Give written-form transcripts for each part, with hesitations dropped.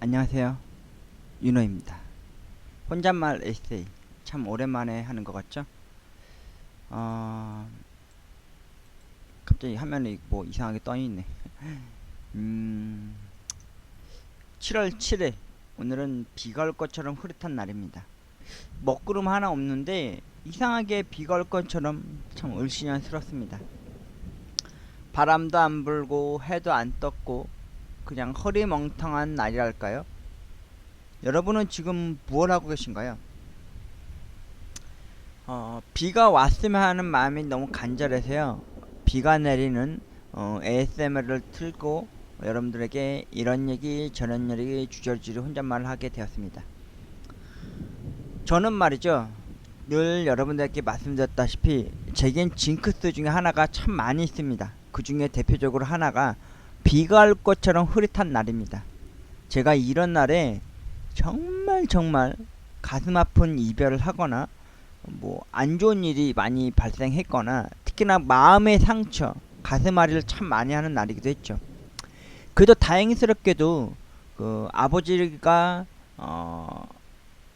안녕하세요. 윤호입니다. 혼잣말 에세이 참 오랜만에 하는 것 같죠? 갑자기 화면이 뭐 이상하게 떠있네. 7월 7일 오늘은 비가 올 것처럼 흐릿한 날입니다. 먹구름 하나 없는데 이상하게 비가 올 것처럼 참 을씨년스럽습니다. 바람도 안 불고 해도 안 떴고 그냥 허리멍텅한 날이랄까요? 여러분은 지금 무엇 하고 계신가요? 비가 왔으면 하는 마음이 너무 간절해서요. 비가 내리는 ASMR을 틀고 여러분들에게 이런 얘기 저런 얘기 주저주저 혼잣말을 하게 되었습니다. 저는 말이죠. 늘 여러분들께 말씀드렸다시피 제겐 징크스 중에 하나가 참 많이 있습니다. 그 중에 대표적으로 하나가 비가 올 것처럼 흐릿한 날입니다. 제가 이런 날에 정말 가슴 아픈 이별을 하거나 뭐 안 좋은 일이 많이 발생했거나 특히나 마음의 상처, 가슴 앓이를 참 많이 하는 날이기도 했죠. 그래도 다행스럽게도 그 아버지가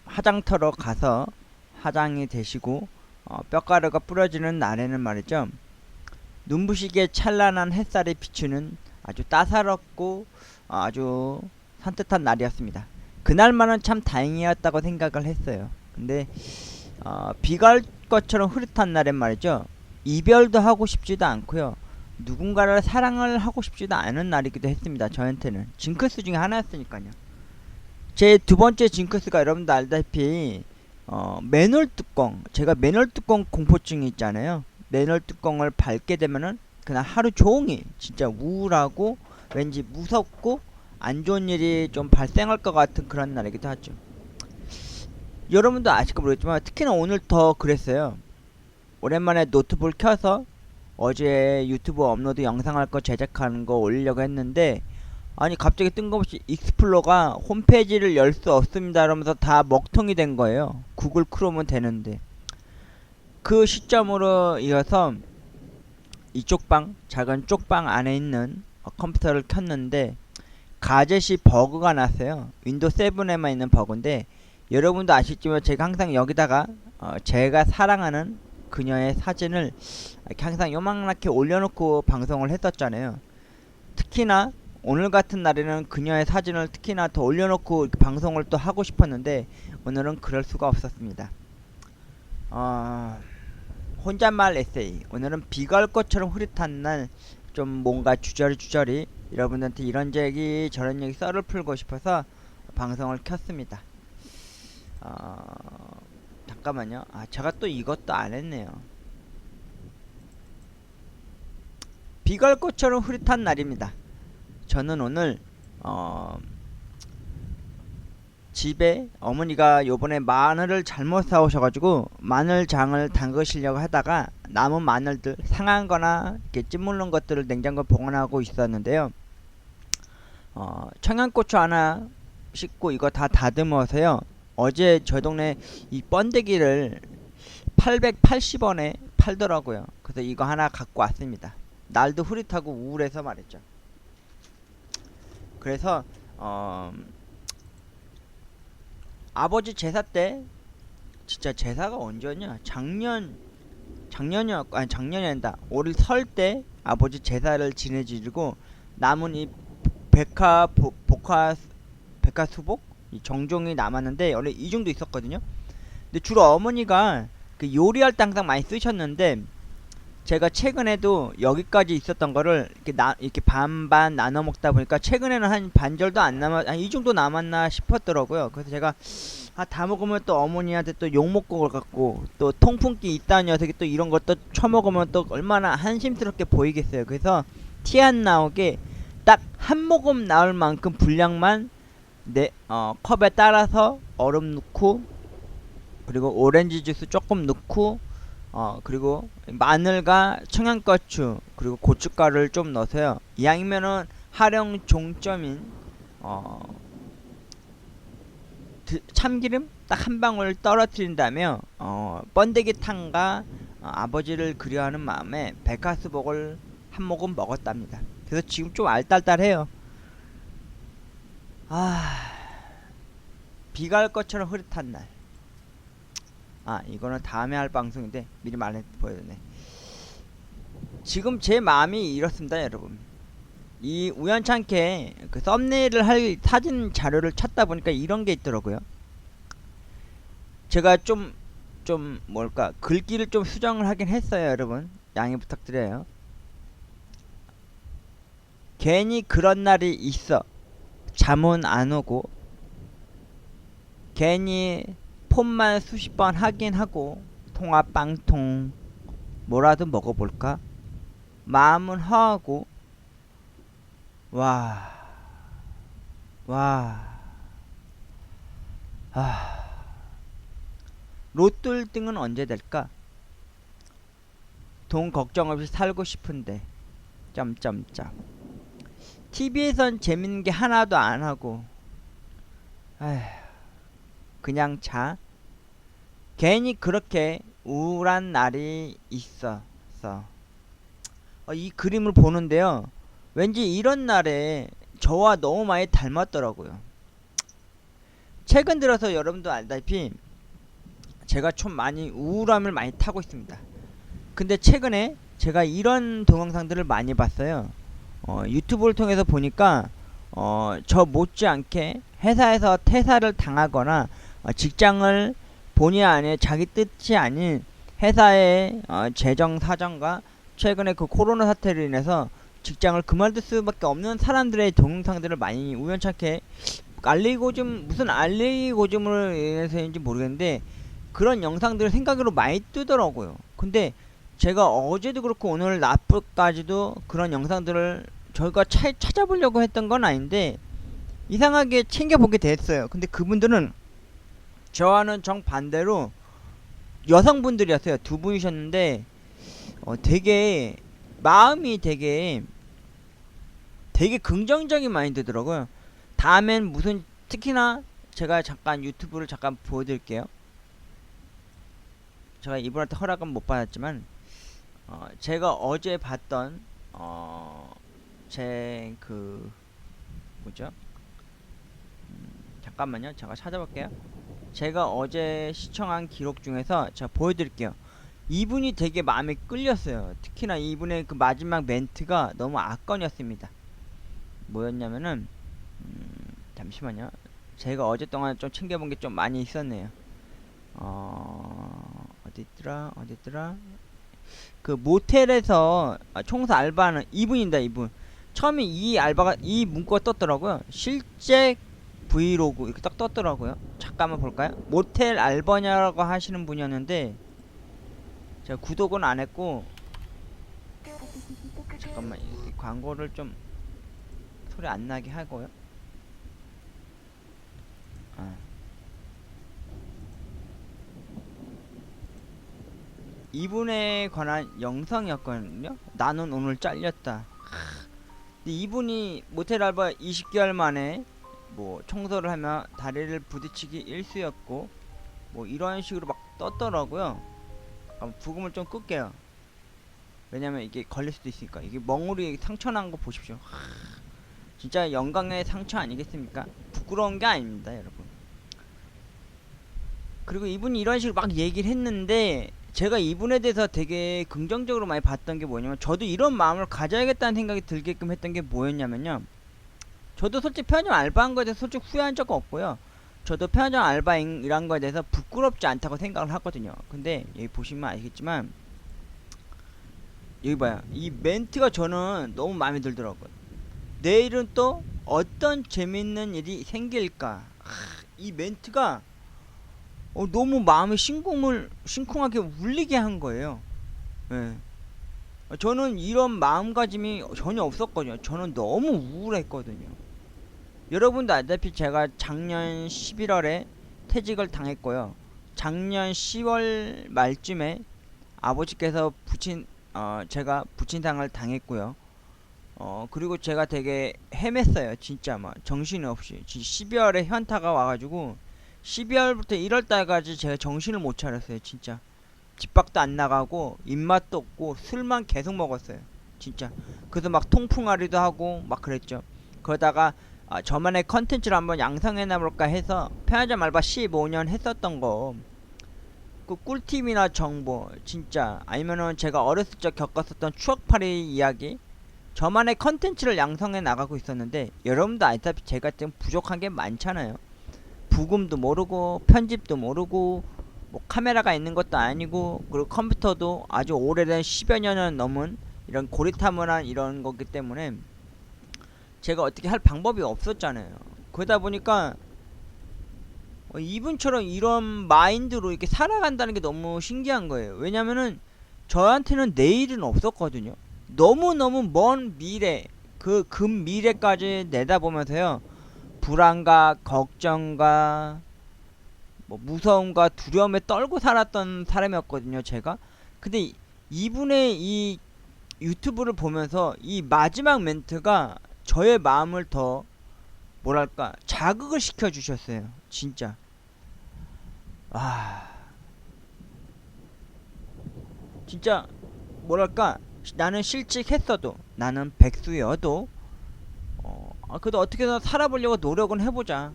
화장터로 가서 화장이 되시고 뼈가루가 부러지는 날에는 말이죠. 눈부시게 찬란한 햇살이 비추는 아주 따사롭고 아주 산뜻한 날이었습니다. 그날만은 참 다행이었다고 생각을 했어요. 근데 비가 올 것처럼 흐릿한 날엔 말이죠. 이별도 하고 싶지도 않고요. 누군가를 사랑을 하고 싶지도 않은 날이기도 했습니다. 저한테는 징크스 중에 하나였으니까요. 제 두 번째 징크스가 여러분도 알다시피 맨홀 뚜껑, 제가 맨홀 뚜껑 공포증이 있잖아요. 맨홀 뚜껑을 밟게 되면은 그날 하루 종일 진짜 우울하고 왠지 무섭고 안 좋은 일이 좀 발생할 것 같은 그런 날이기도 하죠. 여러분도 아실까 모르겠지만 특히나 오늘 더 그랬어요. 오랜만에 노트북을 켜서 어제 유튜브 업로드 영상 할 거 제작하는 거 올리려고 했는데 아니 갑자기 뜬금없이 익스플로러가 홈페이지를 열 수 없습니다 이러면서 다 먹통이 된 거예요. 구글 크롬은 되는데 그 시점으로 이어서 이쪽 방, 작은 쪽방 안에 있는 컴퓨터를 켰는데 가젯이 버그가 났어요. 윈도우 7에만 있는 버그인데 여러분도 아시지만 제가 항상 여기다가 제가 사랑하는 그녀의 사진을 이렇게 항상 요만하게 올려놓고 방송을 했었잖아요. 특히나 오늘 같은 날에는 그녀의 사진을 특히나 더 올려놓고 방송을 또 하고 싶었는데 오늘은 그럴 수가 없었습니다. 혼잣말 에세이. 오늘은 비가 올 것처럼 흐릿한 날 좀 뭔가 주저리 여러분한테 이런 얘기 저런 얘기 썰을 풀고 싶어서 방송을 켰습니다. 잠깐만요. 제가 또 이것도 안 했네요. 비가 올 것처럼 흐릿한 날입니다. 저는 오늘 집에 어머니가 요번에 마늘을 잘못 사오셔가지고 마늘장을 담그시려고 하다가 남은 마늘들 상한 거나 이렇게 찌물른 것들을 냉장고에 보관하고 있었는데요. 청양고추 하나 씻고 이거 다 다듬어서요. 어제 저희 동네 이 번데기를 880원에 팔더라고요. 그래서 이거 하나 갖고 왔습니다. 날도 흐릿하고 우울해서 말이죠. 그래서 아버지 제사 때 진짜 제사가 언제였냐? 작년이었고 아니 작년이 아니다. 올 설 때 아버지 제사를 지내주고 남은 이 백화수복 이 정종이 남았는데 원래 이 정도 있었거든요. 근데 주로 어머니가 그 요리할 때 항상 많이 쓰셨는데 제가 최근에도 여기까지 있었던 거를 이렇게 반반 나눠 먹다 보니까 최근에는 한 반절도 안 이 정도 남았나 싶었더라고요. 그래서 제가 다 먹으면 또 어머니한테 또 욕 먹고 걸 같고 또 통풍기 있다는 녀석이 또 이런 걸 또 처먹으면 또 얼마나 한심스럽게 보이겠어요. 그래서 티 안 나오게 딱 한 모금 나올 만큼 분량만 컵에 따라서 얼음 넣고 그리고 오렌지 주스 조금 넣고 그리고 마늘과 청양고추 그리고 고춧가루를 좀 넣어서요. 이왕이면은 활용 종점인 참기름 딱 한 방울 떨어뜨린다면 번데기탕과 아버지를 그리워하는 마음에 백화수복을 한 모금 먹었답니다. 그래서 지금 좀 알딸딸해요. 비가 올 것처럼 흐릿한 날. 아, 이거는 다음에 할 방송인데 미리 말해 보였네. 지금 제 마음이 이렇습니다, 여러분. 이 우연찮게 그 썸네일을 할 사진 자료를 찾다 보니까 이런 게 있더라고요. 제가 좀 뭘까 글귀를 좀 수정을 하긴 했어요, 여러분. 양해 부탁드려요. 괜히 그런 날이 있어 잠은 안 오고, 괜히 폰만 수십 번 하긴 하고, 통화 빵통 뭐라도 먹어볼까 마음은 허하고, 와, 로또 1등은 언제 될까? 돈 걱정 없이 살고 싶은데 점점점. TV에선 재밌는 게 하나도 안 하고, 아휴, 그냥 자. 괜히 그렇게 우울한 날이 있었어. 이 그림을 보는데요, 왠지 이런 날에 저와 너무 많이 닮았더라고요. 최근 들어서 여러분도 알다시피 제가 좀 많이 우울함을 많이 타고 있습니다. 근데 최근에 제가 이런 동영상들을 많이 봤어요. 유튜브를 통해서 보니까 저 못지않게 회사에서 퇴사를 당하거나 직장을 본의 아니에 자기 뜻이 아닌 회사의 재정 사정과 최근에 그 코로나 사태로 인해서 직장을 그만둘 수밖에 없는 사람들의 동영상들을 많이 우연찮게 무슨 알리고즘으로 인해서인지 모르겠는데 그런 영상들을 생각으로 많이 뜨더라고요. 근데 제가 어제도 그렇고 오늘 낮까지도 그런 영상들을 저희가 찾아보려고 했던 건 아닌데 이상하게 챙겨보게 됐어요. 근데 그분들은 저와는 정반대로 여성분들이었어요. 두 분이셨는데 되게 마음이 되게 긍정적인 마인드더라고요. 다음엔 무슨, 특히나 제가 잠깐 유튜브를 잠깐 보여드릴게요. 제가 이분한테 허락은 못 받았지만 제가 어제 봤던 제 그 뭐죠? 잠깐만요. 제가 찾아볼게요. 제가 어제 시청한 기록 중에서 제가 보여드릴게요. 이분이 되게 마음에 끌렸어요. 특히나 이분의 그 마지막 멘트가 너무 악건이었습니다. 뭐였냐면은 잠시만요. 제가 어제 동안 좀 챙겨본 게 좀 많이 있었네요. 어디있더라? 그 모텔에서 청소 알바하는 이분입니다. 이분. 처음에 이 문구가 떴더라고요. 실제 브이로그 이렇게 딱 떴더라고요. 잠깐만 볼까요? 모텔 알바냐라고 하시는 분이었는데 제가 구독은 안 했고, 잠깐만 이 광고를 좀 소리 안 나게 하고요. 이분에 관한 영상이었거든요. 나는 오늘 잘렸다. 근데 이분이 모텔 알바 20개월 만에 뭐 청소를 하며 다리를 부딪히기 일쑤였고 뭐 이런 식으로 막 떴더라고요. 부금을 좀 끌게요. 왜냐면 이게 걸릴 수도 있으니까. 이게 멍울이 상처난 거 보십시오. 진짜 영광의 상처 아니겠습니까? 부끄러운 게 아닙니다, 여러분. 그리고 이분이 이런 식으로 막 얘기를 했는데 제가 이분에 대해서 되게 긍정적으로 많이 봤던 게 뭐냐면, 저도 이런 마음을 가져야겠다는 생각이 들게끔 했던 게 뭐였냐면요, 저도 솔직히 편의점 알바한 거에 대해서 솔직히 후회한 적은 없고요. 저도 편의점 알바인 거에 대해서 부끄럽지 않다고 생각을 하거든요. 근데 여기 보시면 아시겠지만 여기 봐요. 이 멘트가 저는 너무 마음에 들더라고요. 내일은 또 어떤 재밌는 일이 생길까. 이 멘트가 너무 마음이 심쿵하게 울리게 한 거예요. 예. 저는 이런 마음가짐이 전혀 없었거든요. 저는 너무 우울했거든요. 여러분도 알다시피 제가 작년 11월에 퇴직을 당했고요. 작년 10월 말쯤에 아버지께서 제가 부친상을 당했고요. 그리고 제가 되게 헤맸어요. 진짜 막 정신이 없이. 12월에 현타가 와가지고 12월부터 1월달까지 제가 정신을 못 차렸어요. 진짜 집 밖도 안 나가고 입맛도 없고 술만 계속 먹었어요. 진짜. 그래서 막 통풍아리도 하고 막 그랬죠. 그러다가 저만의 컨텐츠를 한번 양성해놔볼까 해서 편의점 알바 15년 했었던 거, 그 꿀팁이나 정보 진짜, 아니면은 제가 어렸을 적 겪었었던 추억팔이 이야기, 저만의 컨텐츠를 양성해 나가고 있었는데, 여러분도 알다시피 제가 좀 부족한 게 많잖아요. 부금도 모르고 편집도 모르고 뭐 카메라가 있는 것도 아니고, 그리고 컴퓨터도 아주 오래된 10여 년은 넘은 이런 고리타분한 이런 거기 때문에 제가 어떻게 할 방법이 없었잖아요. 그러다 보니까 이분처럼 이런 마인드로 이렇게 살아간다는 게 너무 신기한 거예요. 왜냐면은 저한테는 내일은 없었거든요. 너무너무 먼 미래, 그 근미래까지 내다보면서요, 불안과 걱정과 뭐 무서움과 두려움에 떨고 살았던 사람이었거든요, 제가. 근데 이분의 이 유튜브를 보면서 이 마지막 멘트가 저의 마음을 더 뭐랄까 자극을 시켜 주셨어요. 진짜. 아, 진짜 뭐랄까, 나는 실직했어도, 나는 백수여도 그래도 어떻게든 살아보려고 노력은 해보자.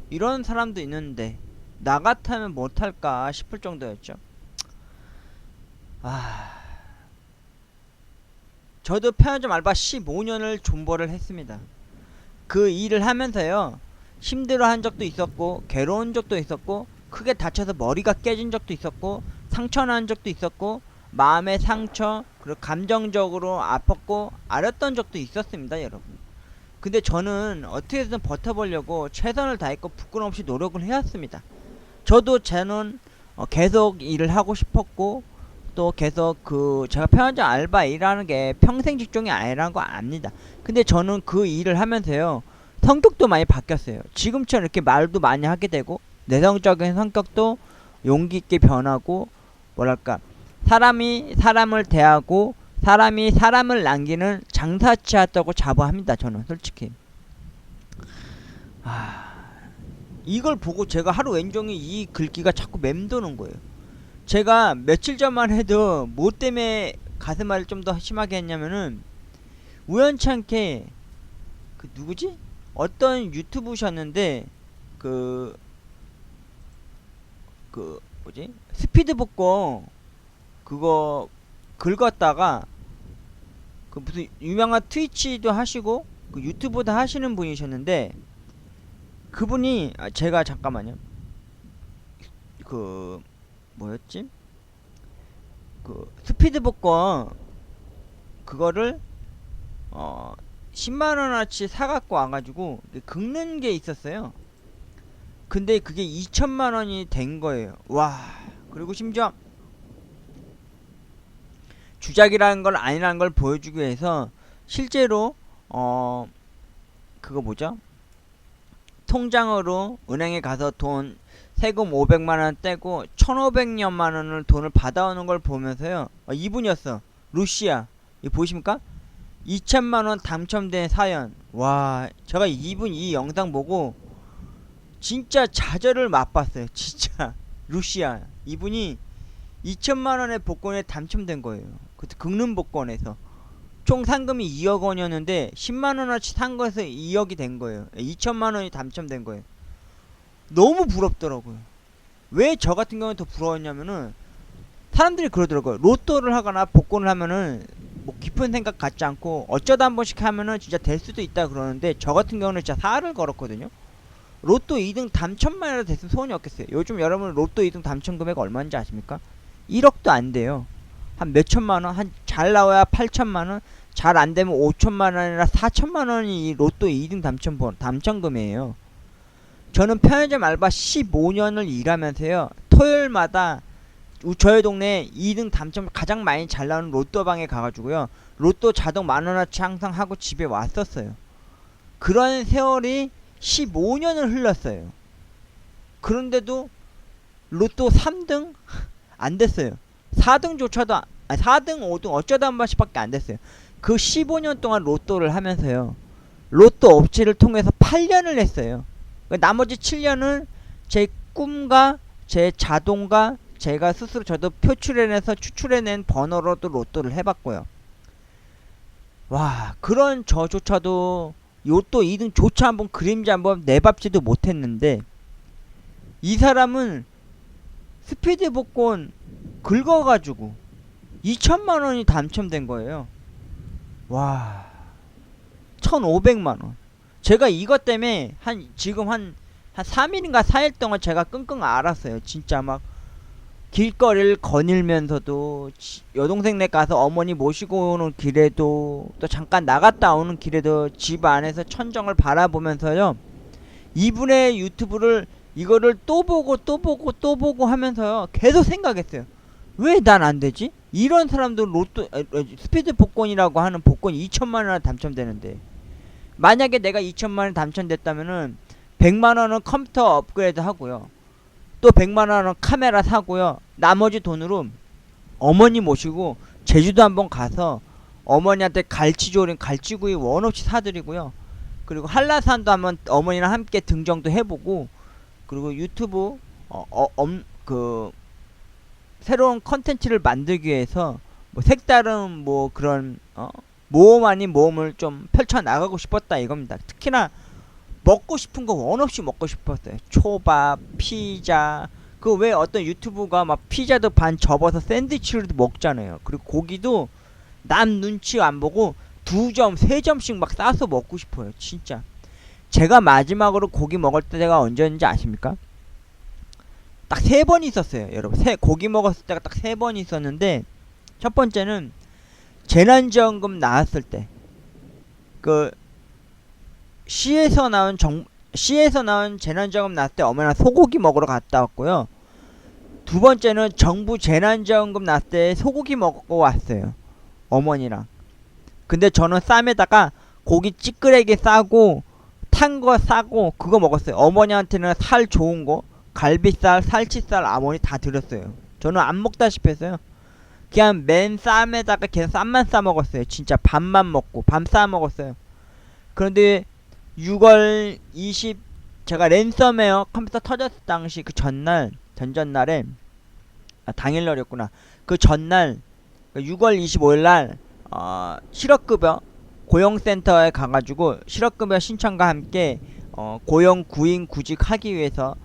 이런 사람도 있는데 나 같으면 못할까 싶을 정도였죠. 아, 저도 편의점 알바 15년을 존버를 했습니다. 그 일을 하면서요, 힘들어한 적도 있었고, 괴로운 적도 있었고, 크게 다쳐서 머리가 깨진 적도 있었고, 상처난 적도 있었고, 마음의 상처, 그리고 감정적으로 아팠고 아렸던 적도 있었습니다, 여러분. 근데 저는 어떻게든 버텨보려고 최선을 다했고 부끄럼 없이 노력을 해왔습니다. 저는 계속 일을 하고 싶었고, 또 계속 제가 편의점 알바 일하는 게 평생 직종이 아니라는 거 압니다. 근데 저는 그 일을 하면서요, 성격도 많이 바뀌었어요. 지금처럼 이렇게 말도 많이 하게 되고, 내성적인 성격도 용기 있게 변하고, 뭐랄까, 사람이 사람을 대하고 사람이 사람을 남기는 장사치 하다고 자부합니다. 저는 솔직히. 이걸 보고 제가 하루 왼종일 이 글귀가 자꾸 맴도는 거예요. 제가 며칠 전만 해도 뭐 때문에 가슴앓이를 좀 더 심하게 했냐면은, 우연찮게 그 누구지? 어떤 유튜브셨는데 그 뭐지? 스피드 복권 그거 긁었다가, 그 무슨 유명한 트위치도 하시고 그 유튜브도 하시는 분이셨는데, 그분이 제가 잠깐만요. 그 뭐였지? 그 스피드 복권 그거를 10만원어치 사갖고 와가지고 긁는 게 있었어요. 근데 그게 2천만원이 된 거예요. 와. 그리고 심지어 주작이라는 걸 아니라는 걸 보여주기 위해서 실제로 그거 뭐죠? 통장으로 은행에 가서 돈 세금 500만원 떼고 1500년만원을 돈을 받아오는 걸 보면서요, 이분이었어. 루시아. 이거 보이십니까? 2000만원 당첨된 사연. 와, 제가 이분 이 영상 보고 진짜 좌절을 맛봤어요. 진짜. 루시아. 이분이 2천만원의 복권에 당첨된 거예요. 그때 긁는 복권에서 총 상금이 2억 원이었는데 10만원어치 산 거에서 2억이 된 거예요. 2천만원이 당첨된 거예요. 너무 부럽더라고요. 왜 저 같은 경우는 더 부러웠냐면은, 사람들이 그러더라고요. 로또를 하거나 복권을 하면은 뭐 깊은 생각 갖지 않고 어쩌다 한 번씩 하면은 진짜 될 수도 있다 그러는데, 저 같은 경우는 진짜 살을 걸었거든요. 로또 2등 당첨만 해도 됐으면 소원이 없겠어요. 요즘 여러분 로또 2등 당첨 금액 얼마인지 아십니까? 1억도 안 돼요. 한 몇천만원, 한 잘 나와야 8천만원, 잘 안되면 5천만원이나 4천만원이 이 로또 2등 당첨금이에요. 저는 편의점 알바 15년을 일하면서요, 토요일마다 저희 동네 2등 당첨 가장 많이 잘 나오는 로또방에 가가지고요, 로또 자동 만원어치 항상 하고 집에 왔었어요. 그런 세월이 15년을 흘렀어요. 그런데도 로또 3등? 안 됐어요. 4등조차도 4등 5등 어쩌다 한 번씩밖에 안 됐어요. 그 15년 동안 로또를 하면서요, 로또 업체를 통해서 8년을 했어요. 나머지 7년은 제 꿈과 제 자동과 제가 스스로 저도 표출해내서 추출해낸 번호로도 로또를 해봤고요. 와, 그런 저조차도 로또 2등조차 한번 그림자 한번 내밟지도 못했는데 이 사람은 스피드 복권 긁어가지고 2천만원이 당첨된 거예요. 와, 1,500만원. 제가 이것 때문에 지금 한 3일인가 4일 동안 제가 끙끙 앓았어요. 진짜 막 길거리를 거닐면서도 여동생네 가서 어머니 모시고 오는 길에도 또 잠깐 나갔다 오는 길에도 집 안에서 천정을 바라보면서요, 이분의 유튜브를 이거를 또 보고 또 보고 또 보고 하면서요 계속 생각했어요. 왜 난 안 되지? 이런 사람도 로또 스피드 복권이라고 하는 복권 2천만원 당첨되는데, 만약에 내가 2천만원 당첨됐다면은 100만원은 컴퓨터 업그레이드 하고요, 또 100만원은 카메라 사고요, 나머지 돈으로 어머니 모시고 제주도 한번 가서 어머니한테 갈치조림 갈치구이 원 없이 사드리고요, 그리고 한라산도 한번 어머니랑 함께 등정도 해보고, 그리고 유튜브 새로운 컨텐츠를 만들기 위해서 뭐 색다른 뭐 그런 모험 아닌 모험을 좀 펼쳐 나가고 싶었다 이겁니다. 특히나 먹고 싶은 거 원 없이 먹고 싶었어요. 초밥, 피자. 그 왜 어떤 유튜브가 막 피자도 반 접어서 샌드위치로 먹잖아요. 그리고 고기도 남 눈치 안 보고 2점, 3점씩 막 싸서 먹고 싶어요. 진짜. 제가 마지막으로 고기 먹을 때가 언제였는지 아십니까? 딱 3번 있었어요, 여러분. 고기 먹었을 때가 딱 3번 있었는데, 첫 번째는 재난지원금 나왔을 때, 그 시에서 나온 재난지원금 나왔을 때 어머니랑 소고기 먹으러 갔다 왔고요. 두 번째는 정부 재난지원금 나왔을 때 소고기 먹고 왔어요, 어머니랑. 근데 저는 쌈에다가 고기 찌끄레기 싸고 탄 거 싸고 그거 먹었어요. 어머니한테는 살 좋은 거 갈비살, 살치살, 아모니 다 드렸어요. 저는 안 먹다시피 했어요. 그냥 맨 쌈에다가 계속 쌈만 싸 먹었어요. 진짜 밥만 먹고 밤 싸 먹었어요. 그런데 6월 20 제가 랜섬웨어 컴퓨터 터졌을 당시 그 전전날에 당일날이었구나. 그 전날 6월 25일날 실업급여 고용센터에 가가지고 실업급여 신청과 함께 고용 구인 구직하기 위해서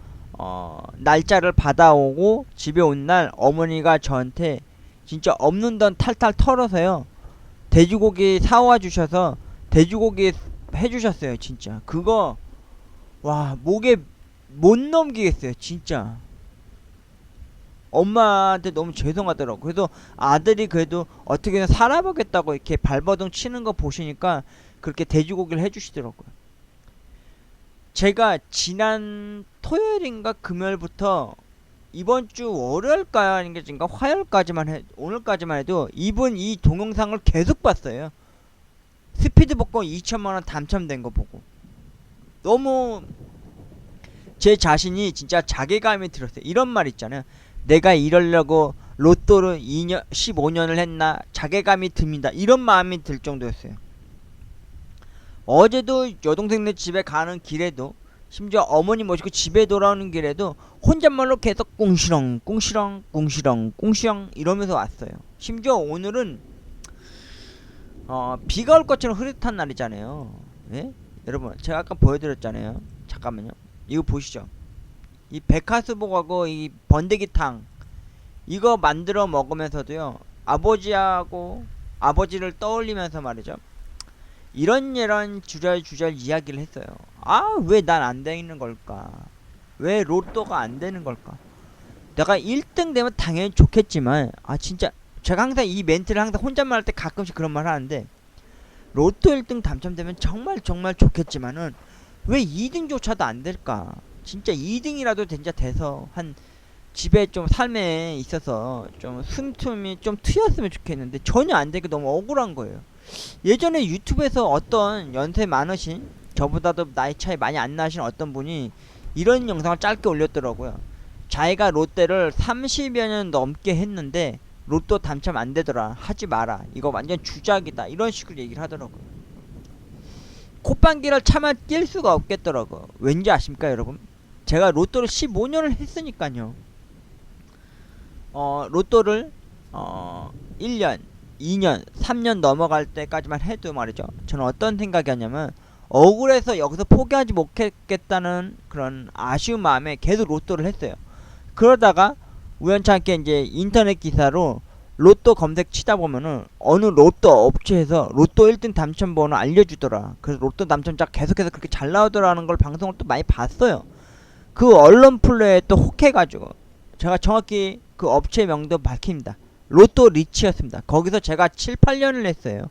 날짜를 받아오고 집에 온 날 어머니가 저한테 진짜 없는 돈 탈탈 털어서요 돼지고기 사와 주셔서 돼지고기 해주셨어요. 진짜 그거 와 목에 못 넘기겠어요. 진짜 엄마한테 너무 죄송하더라고. 그래서 아들이 그래도 어떻게든 살아보겠다고 이렇게 발버둥 치는 거 보시니까 그렇게 돼지고기를 해주시더라고요. 제가 지난 토요일인가 금요일부터 이번 주 월요일까요 아닌가 화요일까지만 오늘까지만 해도 이분 이 동영상을 계속 봤어요. 스피드 복권 2천만원 당첨된 거 보고 너무 제 자신이 진짜 자괴감이 들었어요. 이런 말 있잖아요. 내가 이러려고 로또를 15년을 했나 자괴감이 듭니다. 이런 마음이 들 정도였어요. 어제도 여동생네 집에 가는 길에도, 심지어 어머니 모시고 집에 돌아오는 길에도 혼잣말로 계속 꿍시렁 꿍시렁 꿍시렁 꿍시렁 이러면서 왔어요. 심지어 오늘은 비가 올 것처럼 흐릿한 날이잖아요. 예? 여러분 제가 아까 보여드렸잖아요. 잠깐만요. 이거 보시죠. 이 백화수복하고 이 번데기탕 이거 만들어 먹으면서도요 아버지를 떠올리면서 말이죠, 이런 주절주절 이야기를 했어요. 아, 왜 난 안 되는 걸까? 왜 로또가 안 되는 걸까? 내가 1등 되면 당연히 좋겠지만, 진짜 제가 항상 이 멘트를 항상 혼잣말 할 때 가끔씩 그런 말 하는데, 로또 1등 당첨되면 정말 좋겠지만은 왜 2등조차도 안 될까? 진짜 2등이라도 진짜 돼서 한 집에 좀 삶에 있어서 좀 숨틈이 좀 트였으면 좋겠는데 전혀 안 되게 너무 억울한 거예요. 예전에 유튜브에서 어떤 연세 많으신, 저보다도 나이 차이 많이 안 나신 어떤 분이 이런 영상을 짧게 올렸더라고요. 자기가 롯데를 30여 년 넘게 했는데 로또 당첨 안 되더라, 하지 마라, 이거 완전 주작이다, 이런 식으로 얘기를 하더라고요. 콧방귀를 차마 낄 수가 없겠더라고요. 왠지 아십니까 여러분? 제가 로또를 15년을 했으니까요. 로또를 1년 2년 3년 넘어갈 때까지만 해도 말이죠, 저는 어떤 생각이었냐면 억울해서 여기서 포기하지 못했겠다는 그런 아쉬운 마음에 계속 로또를 했어요. 그러다가 우연찮게 이제 인터넷 기사로 로또 검색 치다 보면은 어느 로또 업체에서 로또 1등 당첨번호 알려주더라. 그래서 로또 당첨자 계속해서 그렇게 잘 나오더라는 걸 방송을 또 많이 봤어요. 그 언론 플레이에 또 혹해가지고 제가 정확히 그 업체 명도 밝힙니다. 로또 리치였습니다. 거기서 제가 7, 8년을 했어요.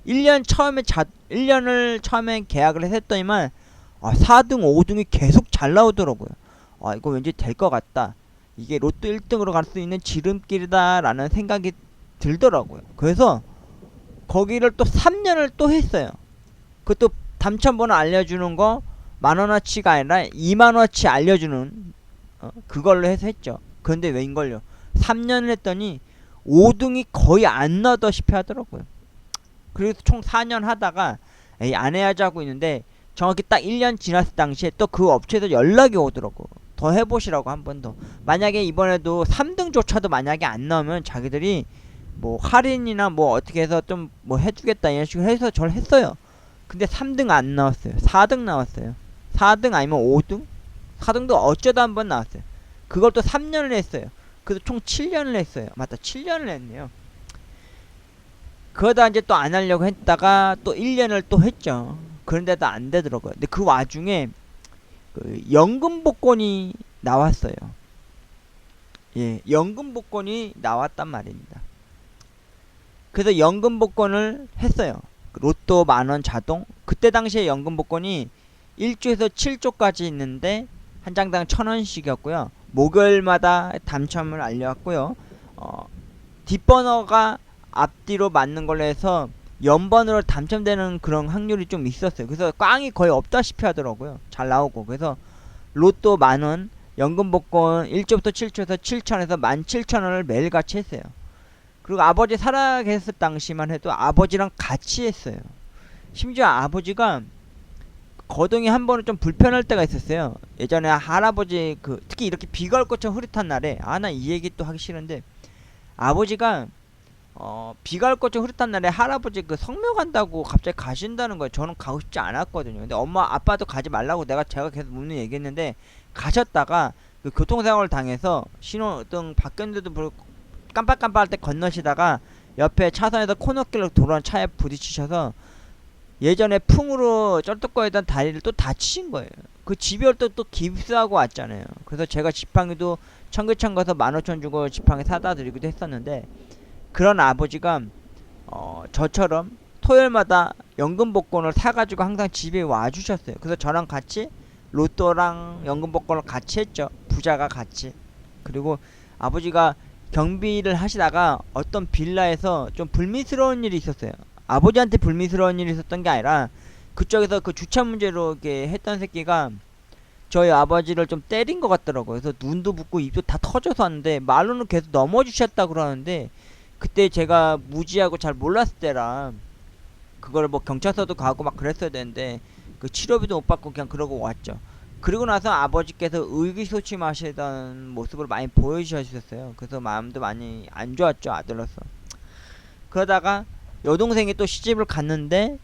1년을 처음에 계약을 했더니만 4등, 5등이 계속 잘 나오더라고요. 이거 왠지 될 것 같다. 이게 로또 1등으로 갈 수 있는 지름길이다 라는 생각이 들더라고요. 그래서 거기를 또 3년을 또 했어요. 그것도 당첨번호 알려주는 거 10,000원어치가 아니라 20,000원어치 알려주는 그걸로 해서 했죠. 그런데 웬걸요, 3년을 했더니 5등이 거의 안 나오다시피 하더라고요. 그래서 총 4년 하다가 안 해야지 하고 있는데 정확히 딱 1년 지났을 당시에 또 그 업체에서 연락이 오더라고. 더 해보시라고, 한 번 더. 만약에 이번에도 3등조차도 만약에 안 나오면 자기들이 뭐 할인이나 뭐 어떻게 해서 좀 뭐 해주겠다 이런 식으로 해서 저를 했어요. 근데 3등 안 나왔어요. 4등 나왔어요. 4등 아니면 5등? 4등도 어쩌다 한 번 나왔어요. 그걸 또 3년을 했어요. 그래서 총 7년을 했어요. 맞다, 7년을 했네요. 그러다 이제 또 안 하려고 했다가 또 1년을 또 했죠. 그런데도 안 되더라고요. 근데 그 와중에 그 연금 복권이 나왔어요. 예, 연금 복권이 나왔단 말입니다. 그래서 연금 복권을 했어요. 로또 10,000원 자동. 그때 당시에 연금 복권이 1조에서 7조까지 있는데 한 장당 1,000원씩이었고요. 목요일마다 당첨을 알려왔고요. 뒷번호가 앞뒤로 맞는 걸로 해서 연번으로 당첨되는 그런 확률이 좀 있었어요. 그래서 꽝이 거의 없다시피 하더라고요. 잘 나오고. 그래서 로또 10,000원, 연금 복권 1조부터 7조에서 7,000원에서 17,000원을 매일같이 했어요. 그리고 아버지 살아계셨을 당시만 해도 아버지랑 같이 했어요. 심지어 아버지가 거동이 한 번은 좀 불편할 때가 있었어요. 예전에 할아버지 특히 이렇게 비가 올 것처럼 흐릿한 날에 나 이 얘기 또 하기 싫은데, 아버지가 비가 올 것처럼 흐릿한 날에 할아버지 성묘 간다고 갑자기 가신다는 거예요. 저는 가고 싶지 않았거든요. 근데 엄마 아빠도 가지 말라고 제가 계속 묻는 얘기했는데, 가셨다가 교통사고를 당해서 신호등 바뀌었는데도 불구하고 깜빡깜빡할 때 건너시다가 옆에 차선에서 코너길로 돌아온 차에 부딪히셔서 예전에 풍으로 쩔뚝거리던 다리를 또 다치신 거예요. 그 집에 또 깁스하고 왔잖아요. 그래서 제가 지팡이도 청계천 가서 15,000원 주고 지팡이 사다 드리기도 했었는데, 그런 아버지가 저처럼 토요일마다 연금 복권을 사가지고 항상 집에 와주셨어요. 그래서 저랑 같이 로또랑 연금 복권을 같이 했죠. 부자가 같이. 그리고 아버지가 경비를 하시다가 어떤 빌라에서 좀 불미스러운 일이 있었어요. 아버지한테 불미스러운 일이 있었던 게 아니라 그쪽에서 그 주차 문제로 이렇게 했던 새끼가 저희 아버지를 좀 때린 것 같더라고요. 그래서 눈도 붓고 입도 다 터져서 왔는데 말로는 계속 넘어주셨다 그러는데, 그때 제가 무지하고 잘 몰랐을 때라 그걸 뭐 경찰서도 가고 막 그랬어야 되는데 그 치료비도 못 받고 그냥 그러고 왔죠. 그리고 나서 아버지께서 의기소침하시던 모습을 많이 보여주셨어요. 그래서 마음도 많이 안 좋았죠, 아들로서. 그러다가 여동생이 또 시집을 갔는데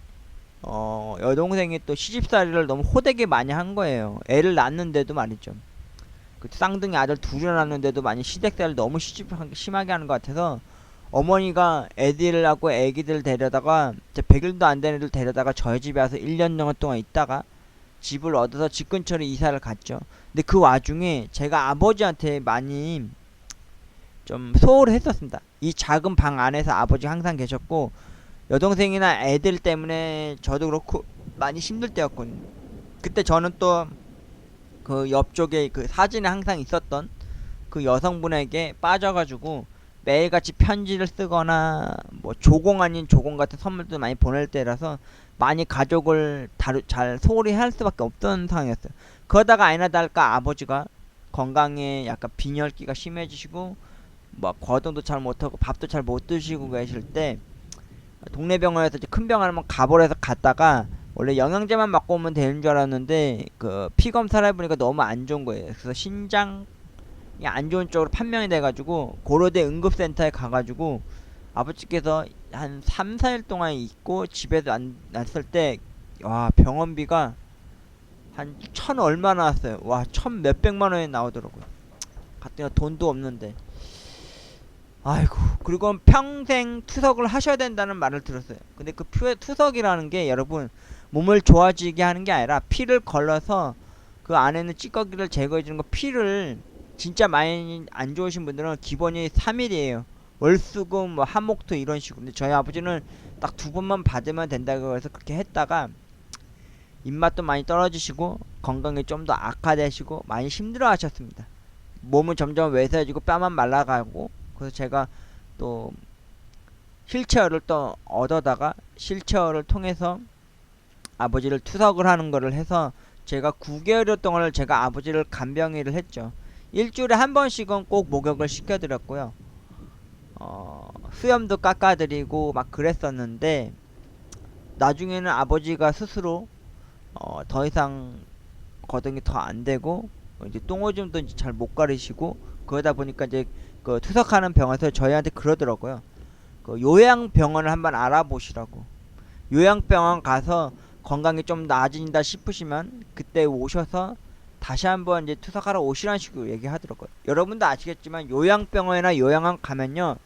여동생이 또 시집살이를 너무 호되게 많이 한 거예요. 애를 낳았는데도 말이죠. 그 쌍둥이 아들 둘을 낳았는데도 많이 시댁살을 너무 심하게 하는 것 같아서 어머니가 애들하고 애기들 데려다가 100일도 안 된 애들 데려다가 저희 집에 와서 1년 정도 동안 있다가 집을 얻어서 집 근처로 이사를 갔죠. 근데 그 와중에 제가 아버지한테 많이 좀 소홀을 했었습니다. 이 작은 방 안에서 아버지 항상 계셨고, 여동생이나 애들 때문에 저도 그렇고 많이 힘들 때였거든요. 그때 저는 또 그 옆쪽에 그 사진에 항상 있었던 그 여성분에게 빠져가지고 매일같이 편지를 쓰거나 뭐 조공 아닌 조공 같은 선물도 많이 보낼 때라서 많이 가족을 잘 소홀히 할 수밖에 없던 상황이었어요. 그러다가 아니나 다를까 아버지가 건강에 약간 빈혈기가 심해지시고 뭐 거동도 잘 못하고 밥도 잘 못 드시고 계실 때 동네 병원에서 이제 큰 병원 한번 가보래서 갔다가 원래 영양제만 맞고 오면 되는 줄 알았는데 그 피 검사를 해보니까 너무 안 좋은 거예요. 그래서 신장이 안 좋은 쪽으로 판명이 돼가지고 고려대 응급센터에 가가지고 아버지께서 한 3, 4일 동안 있고 집에서 안 났을 때 와, 병원비가 한 천 얼마 나왔어요. 와, 천 몇백만 원이 나오더라고요. 갔더니 돈도 없는데. 아이고. 그리고 평생 투석을 하셔야 된다는 말을 들었어요. 근데 그 투석이라는 게 여러분 몸을 좋아지게 하는 게 아니라 피를 걸러서 그 안에 있는 찌꺼기를 제거해 주는 거. 피를 진짜 많이 안 좋으신 분들은 기본이 3일이에요. 월수금 뭐 화목토 이런 식으로. 근데 저희 아버지는 딱 2번만 받으면 된다고 해서 그렇게 했다가 입맛도 많이 떨어지시고 건강이 좀 더 악화되시고 많이 힘들어 하셨습니다. 몸은 점점 왜소해지고 뼈만 말라가고. 그래서 제가 또 휠체어를 또 얻어다가 휠체어를 통해서 아버지를 투석을 하는 거를 해서 제가 9개월 동안을 제가 아버지를 간병회를 했죠. 일주일에 한 번씩은 꼭 목욕을 시켜드렸고요. 수염도 깎아드리고 막 그랬었는데 나중에는 아버지가 스스로 더 이상 거동이 더 안되고 이제 똥오줌도 이제 잘 못 가리시고 그러다 보니까 이제 그 투석하는 병원에서 저희한테 그러더라고요. 그 요양병원을 한번 알아보시라고. 요양병원 가서 건강이 좀 나아진다 싶으시면 그때 오셔서 다시 한번 이제 투석하러 오시라는 식으로 얘기하더라고요. 여러분도 아시겠지만 요양병원이나 요양원 가면요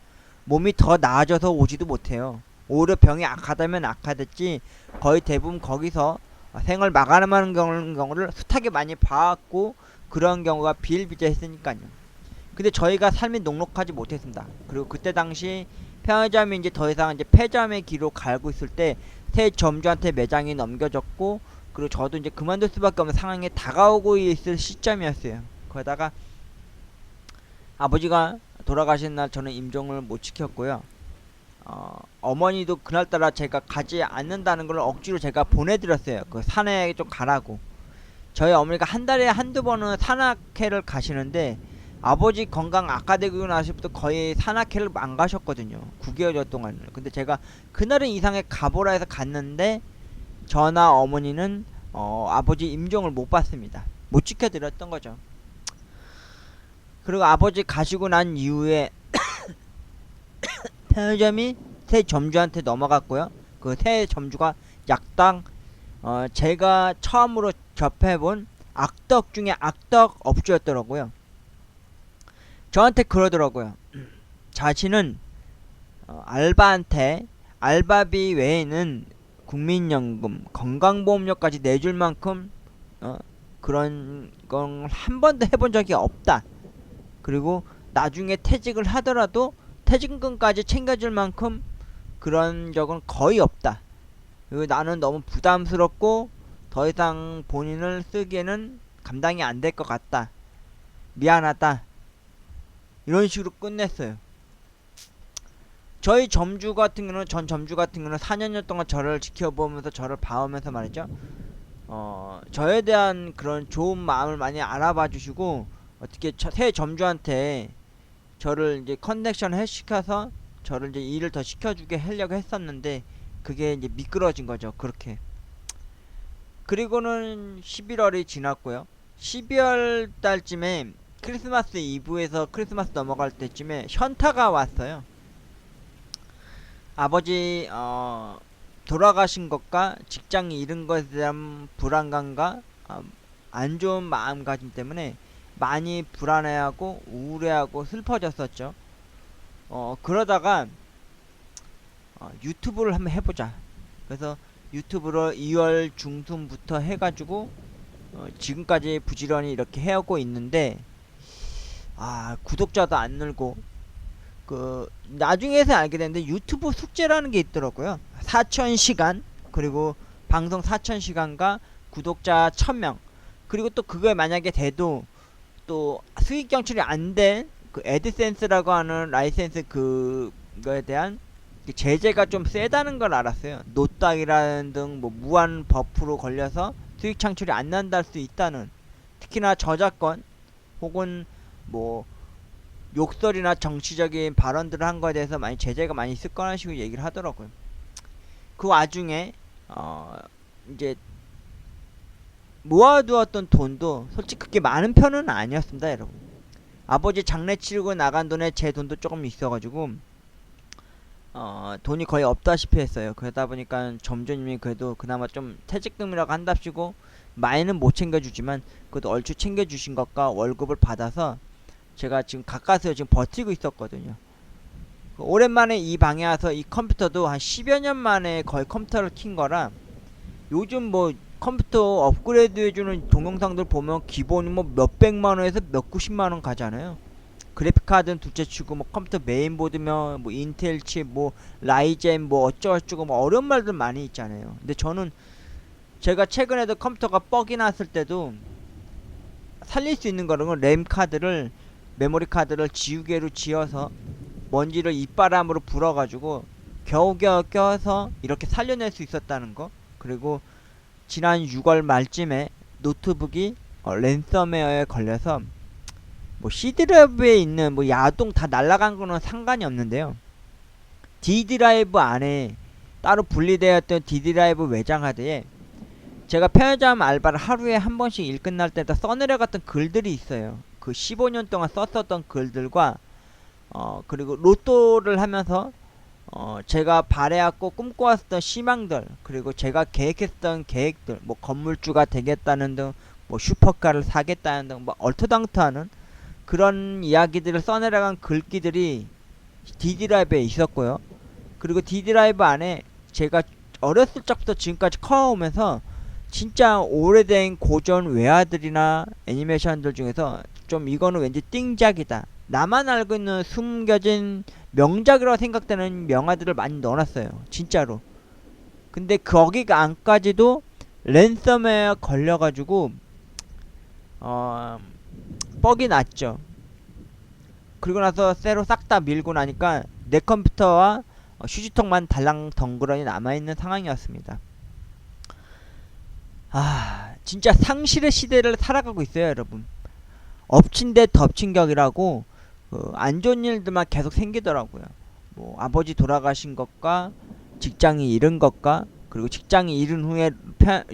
몸이 더 나아져서 오지도 못해요. 오히려 병이 악하다면 악하댔지 거의 대부분 거기서 생을 마감하는 경우를 숱하게 많이 봐왔고 그런 경우가 비일비재했으니까요. 근데 저희가 삶이 녹록하지 못했습니다. 그리고 그때 당시 편의점이 이제 더 이상 이제 폐점의 길로 갈고 있을 때 새 점주한테 매장이 넘겨졌고 그리고 저도 이제 그만둘 수밖에 없는 상황에 다가오고 있을 시점이었어요. 거기다가 아버지가 돌아가신 날 저는 임종을 못 지켰고요. 어머니도 그날따라 제가 가지 않는다는 걸 억지로 제가 보내드렸어요. 그 산에 좀 가라고. 저희 어머니가 한 달에 한두 번은 산악회를 가시는데 아버지 건강 악화되고 나서부터 거의 산악회를 안 가셨거든요. 9개월 동안. 근데 제가 그날은 이상하게 가보라 해서 갔는데 저나 어머니는 아버지 임종을 못 받습니다. 못 지켜드렸던 거죠. 그리고 아버지 가시고 난 이후에 편의점이 새 점주한테 넘어갔고요. 그 새 점주가 약당 제가 처음으로 접해본 악덕 중에 악덕 업주였더라고요. 저한테 그러더라고요. 자신은 알바한테 알바비 외에는 국민연금, 건강보험료까지 내줄 만큼 그런 건 한 번도 해본 적이 없다. 그리고 나중에 퇴직을 하더라도 퇴직금까지 챙겨줄 만큼 그런 적은 거의 없다. 그리고 나는 너무 부담스럽고 더 이상 본인을 쓰기에는 감당이 안 될 것 같다. 미안하다. 이런 식으로 끝냈어요. 저희 점주 같은 경우는 전 점주 같은 경우는 4년 동안 저를 지켜보면서 저를 봐오면서 말이죠. 저에 대한 그런 좋은 마음을 많이 알아봐 주시고 어떻게 새 점주한테 저를 이제 커넥션 해시켜서 저를 이제 일을 더 시켜주게 하려고 했었는데 그게 이제 미끄러진 거죠. 그렇게. 그리고는 11월이 지났고요. 12월 달쯤에 크리스마스 이브에서 크리스마스 넘어갈 때쯤에 현타가 왔어요. 아버지 돌아가신 것과 직장이 잃은 것에 대한 불안감과 안 좋은 마음가짐 때문에 많이 불안해하고 우울해하고 슬퍼졌었죠. 그러다가 유튜브를 한번 해보자. 그래서 유튜브를 2월 중순부터 해가지고 지금까지 부지런히 이렇게 해오고 있는데 구독자도 안 늘고 나중에서 알게 됐는데 유튜브 숙제라는 게 있더라고요. 4,000시간 그리고 방송 4,000시간과 구독자 1,000명 그리고 또 그거에 만약에 돼도 또 수익 창출이 안 된 그 애드센스라고 하는 라이센스 그거에 대한 제재가 좀 세다는 걸 알았어요. 노딱이라는 등 뭐 무한 버프로 걸려서 수익 창출이 안 난다 할 수 있다는. 특히나 저작권 혹은 뭐 욕설이나 정치적인 발언들을 한 거에 대해서 많이 제재가 많이 있을 거라는 식으로 얘기를 하더라고요. 그 와중에 이제 모아두었던 돈도 솔직히 그렇게 많은 편은 아니었습니다, 여러분. 아버지 장례 치르고 나간 돈에 제 돈도 조금 있어가지고 돈이 거의 없다시피 했어요. 그러다 보니까 점주님이 그래도 그나마 좀 퇴직금이라고 한답시고 많이는 못 챙겨주지만 그래도 얼추 챙겨주신 것과 월급을 받아서 제가 지금 가까스로 지금 버티고 있었거든요. 오랜만에 이 방에 와서 이 컴퓨터도 한 10여 년 만에 거의 컴퓨터를 킨 거라 요즘 뭐 컴퓨터 업그레이드 해주는 동영상들 보면 기본이 뭐 몇백만원에서 몇구십만원 가잖아요. 그래픽카드는 둘째치고 뭐 컴퓨터 메인보드면 뭐 인텔 칩 뭐 라이젠 뭐 어쩌고저쩌고 뭐 어려운 말들 많이 있잖아요. 근데 저는 제가 최근에도 컴퓨터가 뻑이 났을 때도 살릴 수 있는 거는 램 카드를 메모리 카드를 지우개로 지어서 먼지를 이바람으로 불어가지고 겨우겨우 껴서 이렇게 살려낼 수 있었다는 거. 그리고 지난 6월 말쯤에 노트북이 랜섬웨어에 걸려서 뭐 C드라이브에 있는 뭐 야동 다 날라간 거는 상관이 없는데요. D드라이브 안에 따로 분리되어 있던 D드라이브 외장 하드에 제가 편의점 알바를 하루에 한 번씩 일 끝날 때다 써내려갔던 글들이 있어요. 그 15년 동안 썼었던 글들과 그리고 로또를 하면서 제가 바래왔고 꿈꿔왔던 희망들, 그리고 제가 계획했던 계획들, 뭐 건물주가 되겠다는 등, 뭐 슈퍼카를 사겠다는 등, 뭐 얼토당토하는 그런 이야기들을 써내려간 글귀들이 D드라이브에 있었고요. 그리고 D드라이브 안에 제가 어렸을 적부터 지금까지 커오면서 진짜 오래된 고전 외화들이나 애니메이션들 중에서 좀 이거는 왠지 띵작이다, 나만 알고 있는 숨겨진 명작이라고 생각되는 명화들을 많이 넣어놨어요. 진짜로. 근데 거기가 안까지도 랜섬웨어 걸려가지고 뻑이 났죠. 그리고 나서 새로 싹 다 밀고 나니까 내 컴퓨터와 휴지통만 달랑 덩그러니 남아있는 상황이었습니다. 진짜 상실의 시대를 살아가고 있어요, 여러분. 엎친 데 덮친 격이라고 안 좋은 일들만 계속 생기더라고요. 뭐 아버지 돌아가신 것과 직장이 잃은 것과 그리고 직장이 잃은 후에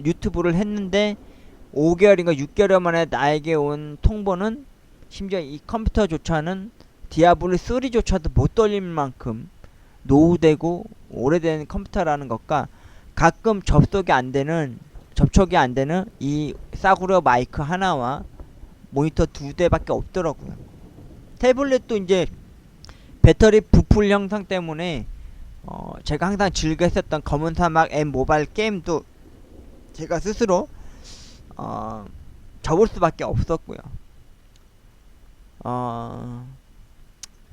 유튜브를 했는데 5개월인가 6개월 만에 나에게 온 통보는 심지어 이 컴퓨터조차는 디아블로 3조차도 못 돌릴 만큼 노후되고 오래된 컴퓨터라는 것과 가끔 접촉이 안 되는 이 싸구려 마이크 하나와 모니터 2대밖에 없더라고요. 태블릿도 이제 배터리 부풀 현상 때문에 제가 항상 즐겨 했었던 검은 사막 M 모바일 게임도 제가 스스로 접을 수밖에 없었고요.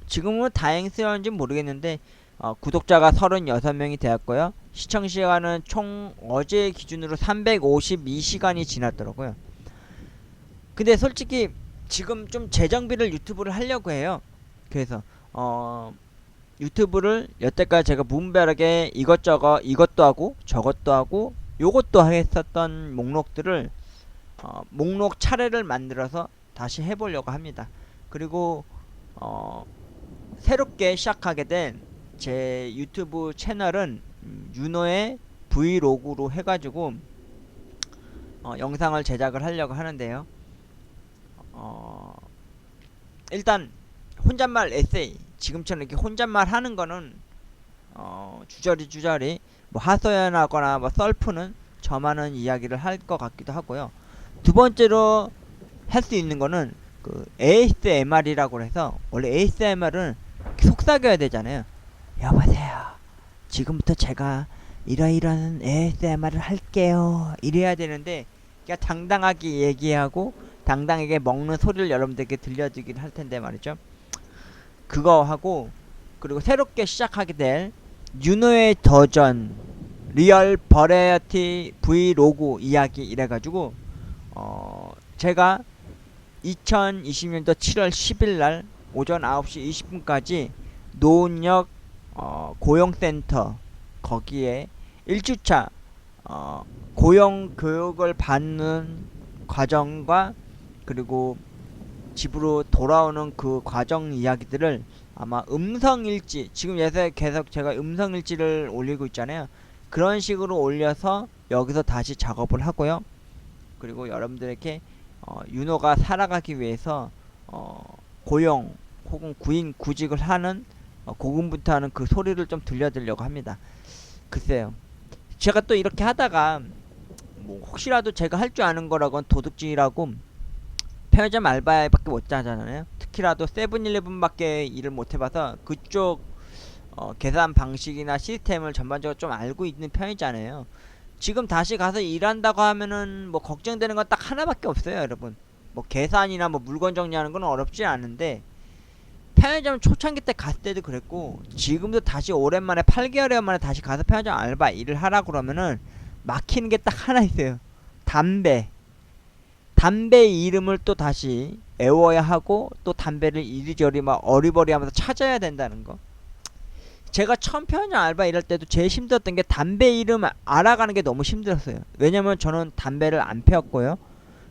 지금은 다행스러운지 모르겠는데 구독자가 36명이 되었고요. 시청시간은 총 어제 기준으로 352시간이 지났더라고요. 근데 솔직히 지금 좀 재정비를 유튜브를 하려고 해요. 그래서 유튜브를 여태까지 제가 무분별하게 이것저것 이것도 하고 저것도 하고 요것도 했었던 목록들을 목록 차례를 만들어서 다시 해보려고 합니다. 그리고 새롭게 시작하게 된 제 유튜브 채널은 윤호의 브이로그로 해가지고 영상을 제작을 하려고 하는데요. 일단 혼잣말 에세이, 지금처럼 이렇게 혼잣말 하는 거는 주저리 뭐 하소연하거나 뭐 썰푸는 저만은 이야기를 할 것 같기도 하고요. 두 번째로 할 수 있는 거는 그 ASMR이라고 해서, 원래 ASMR은 속삭여야 되잖아요. 여보세요, 지금부터 제가 이러이러한 ASMR을 할게요, 이래야 되는데 그냥 당당하게 얘기하고 당당하게 먹는 소리를 여러분들께 들려드리긴 할 텐데 말이죠. 그거 하고, 그리고 새롭게 시작하게 될 윤호의 더전 리얼 버라이어티 브이로그 이야기 이래가지고 제가 2020년도 7월 10일날 오전 9시 20분까지 노은역 고용센터 거기에 1주차 고용 교육을 받는 과정과 그리고 집으로 돌아오는 그 과정 이야기들을 아마 음성일지, 지금 예전에 계속 제가 음성일지를 올리고 있잖아요. 그런 식으로 올려서 여기서 다시 작업을 하고요. 그리고 여러분들에게 윤호가 살아가기 위해서 고용 혹은 구직을 하는 고군분투하는 그 소리를 좀 들려드리려고 합니다. 글쎄요. 제가 또 이렇게 하다가 뭐 혹시라도 제가 할 줄 아는 거라고는 도둑질이라고 편의점 알바밖에 못 하잖아요. 특히라도 세븐일레븐밖에 일을 못 해봐서 그쪽 계산 방식이나 시스템을 전반적으로 좀 알고 있는 편이잖아요. 지금 다시 가서 일한다고 하면은 뭐 걱정되는 건 딱 하나밖에 없어요, 여러분. 뭐 계산이나 뭐 물건 정리하는 건 어렵지 않은데 편의점 초창기 때 갔을 때도 그랬고 지금도 다시 오랜만에 8개월여 만에 다시 가서 편의점 알바 일을 하라 그러면은 막히는 게 딱 하나 있어요. 담배. 담배 이름을 또 다시 외워야 하고 또 담배를 이리저리 막 어리버리 하면서 찾아야 된다는 거. 제가 처음 편의점 알바 일할 때도 제일 힘들었던 게 담배 이름 알아가는 게 너무 힘들었어요. 왜냐면 저는 담배를 안 피웠고요.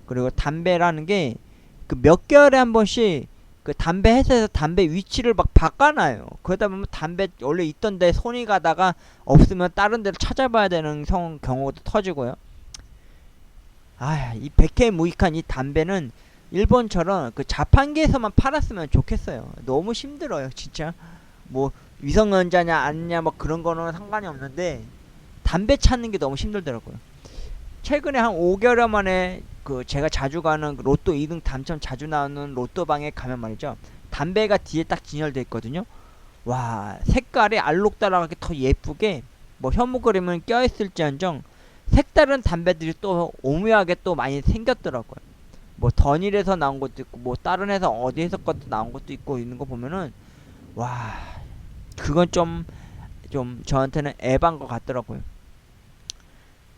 그리고 담배라는 게 그 몇 개월에 한 번씩 그 담배 회사에서 담배 위치를 막 바꿔놔요. 그러다 보면 담배 원래 있던 데 손이 가다가 없으면 다른 데를 찾아봐야 되는 경우도 터지고요. 이 백해 무익한 이 담배는 일본처럼 그 자판기에서만 팔았으면 좋겠어요. 너무 힘들어요, 진짜. 뭐 위성연자냐 아니냐 뭐 그런 거는 상관이 없는데 담배 찾는 게 너무 힘들더라고요. 최근에 한 5개월 만에 그 제가 자주 가는 로또 2등 당첨 자주 나오는 로또방에 가면 말이죠. 담배가 뒤에 딱 진열돼 있거든요. 와, 색깔이 알록달록하게 더 예쁘게 뭐 현무 그림은 껴있을지언정 색다른 담배들이 또 오묘하게 또 많이 생겼더라고요. 뭐 던일에서 나온 것도 있고 뭐 다른 회사 어디에서 것도 나온 것도 있고 있는 거 보면은 와, 그건 좀 저한테는 에반 것 같더라고요.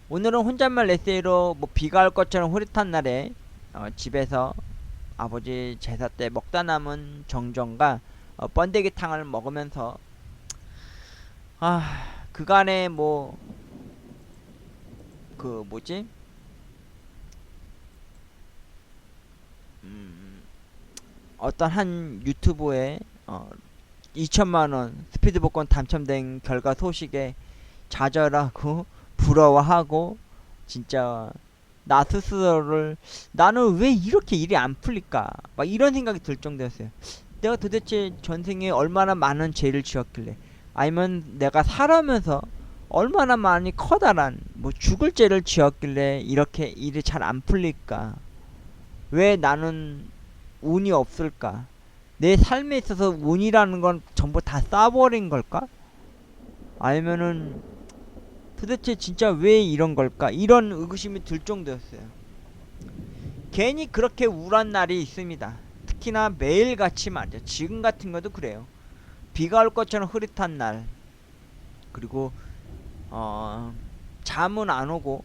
오늘은 혼잣말 에세이로 뭐 비가 올 것처럼 흐릿한 날에 집에서 아버지 제사 때 먹다 남은 정전과 번데기탕을 먹으면서 그간에 뭐 그 뭐지 어떤 한 유튜브에 2천만원 스피드 복권 당첨된 결과 소식에 좌절하고 부러워하고 진짜 나 스스로를 나는 왜 이렇게 일이 안 풀릴까 막 이런 생각이 들 정도였어요. 내가 도대체 전생에 얼마나 많은 죄를 지었길래 아니면 내가 살아면서 얼마나 많이 커다란 뭐 죽을 죄를 지었길래 이렇게 일이 잘 안 풀릴까? 왜 나는 운이 없을까? 내 삶에 있어서 운이라는 건 전부 다 쌓아버린 걸까? 아니면은 도대체 진짜 왜 이런 걸까? 이런 의구심이 들 정도였어요. 괜히 그렇게 우울한 날이 있습니다. 특히나 매일같이 말이죠. 지금 같은 것도 그래요. 비가 올 것처럼 흐릿한 날, 그리고 잠은 안 오고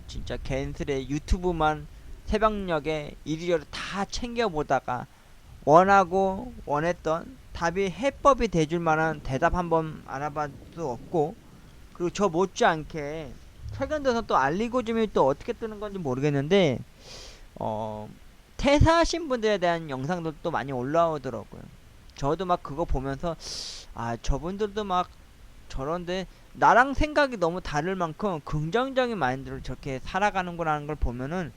진짜 괜스레 유튜브만 새벽녘에 이리저리 다 챙겨보다가 원하고 원했던 답이 해법이 돼줄 만한 대답 한번 알아볼 수 없고, 그리고 저 못지않게 최근 들어서 또 알리고즘이 또 어떻게 뜨는 건지 모르겠는데 퇴사하신 분들에 대한 영상들도 많이 올라오더라고요. 저도 막 그거 보면서 저분들도 막 저런데 나랑 생각이 너무 다를 만큼 긍정적인 마인드로 저렇게 살아가는구나 하는 걸 보면은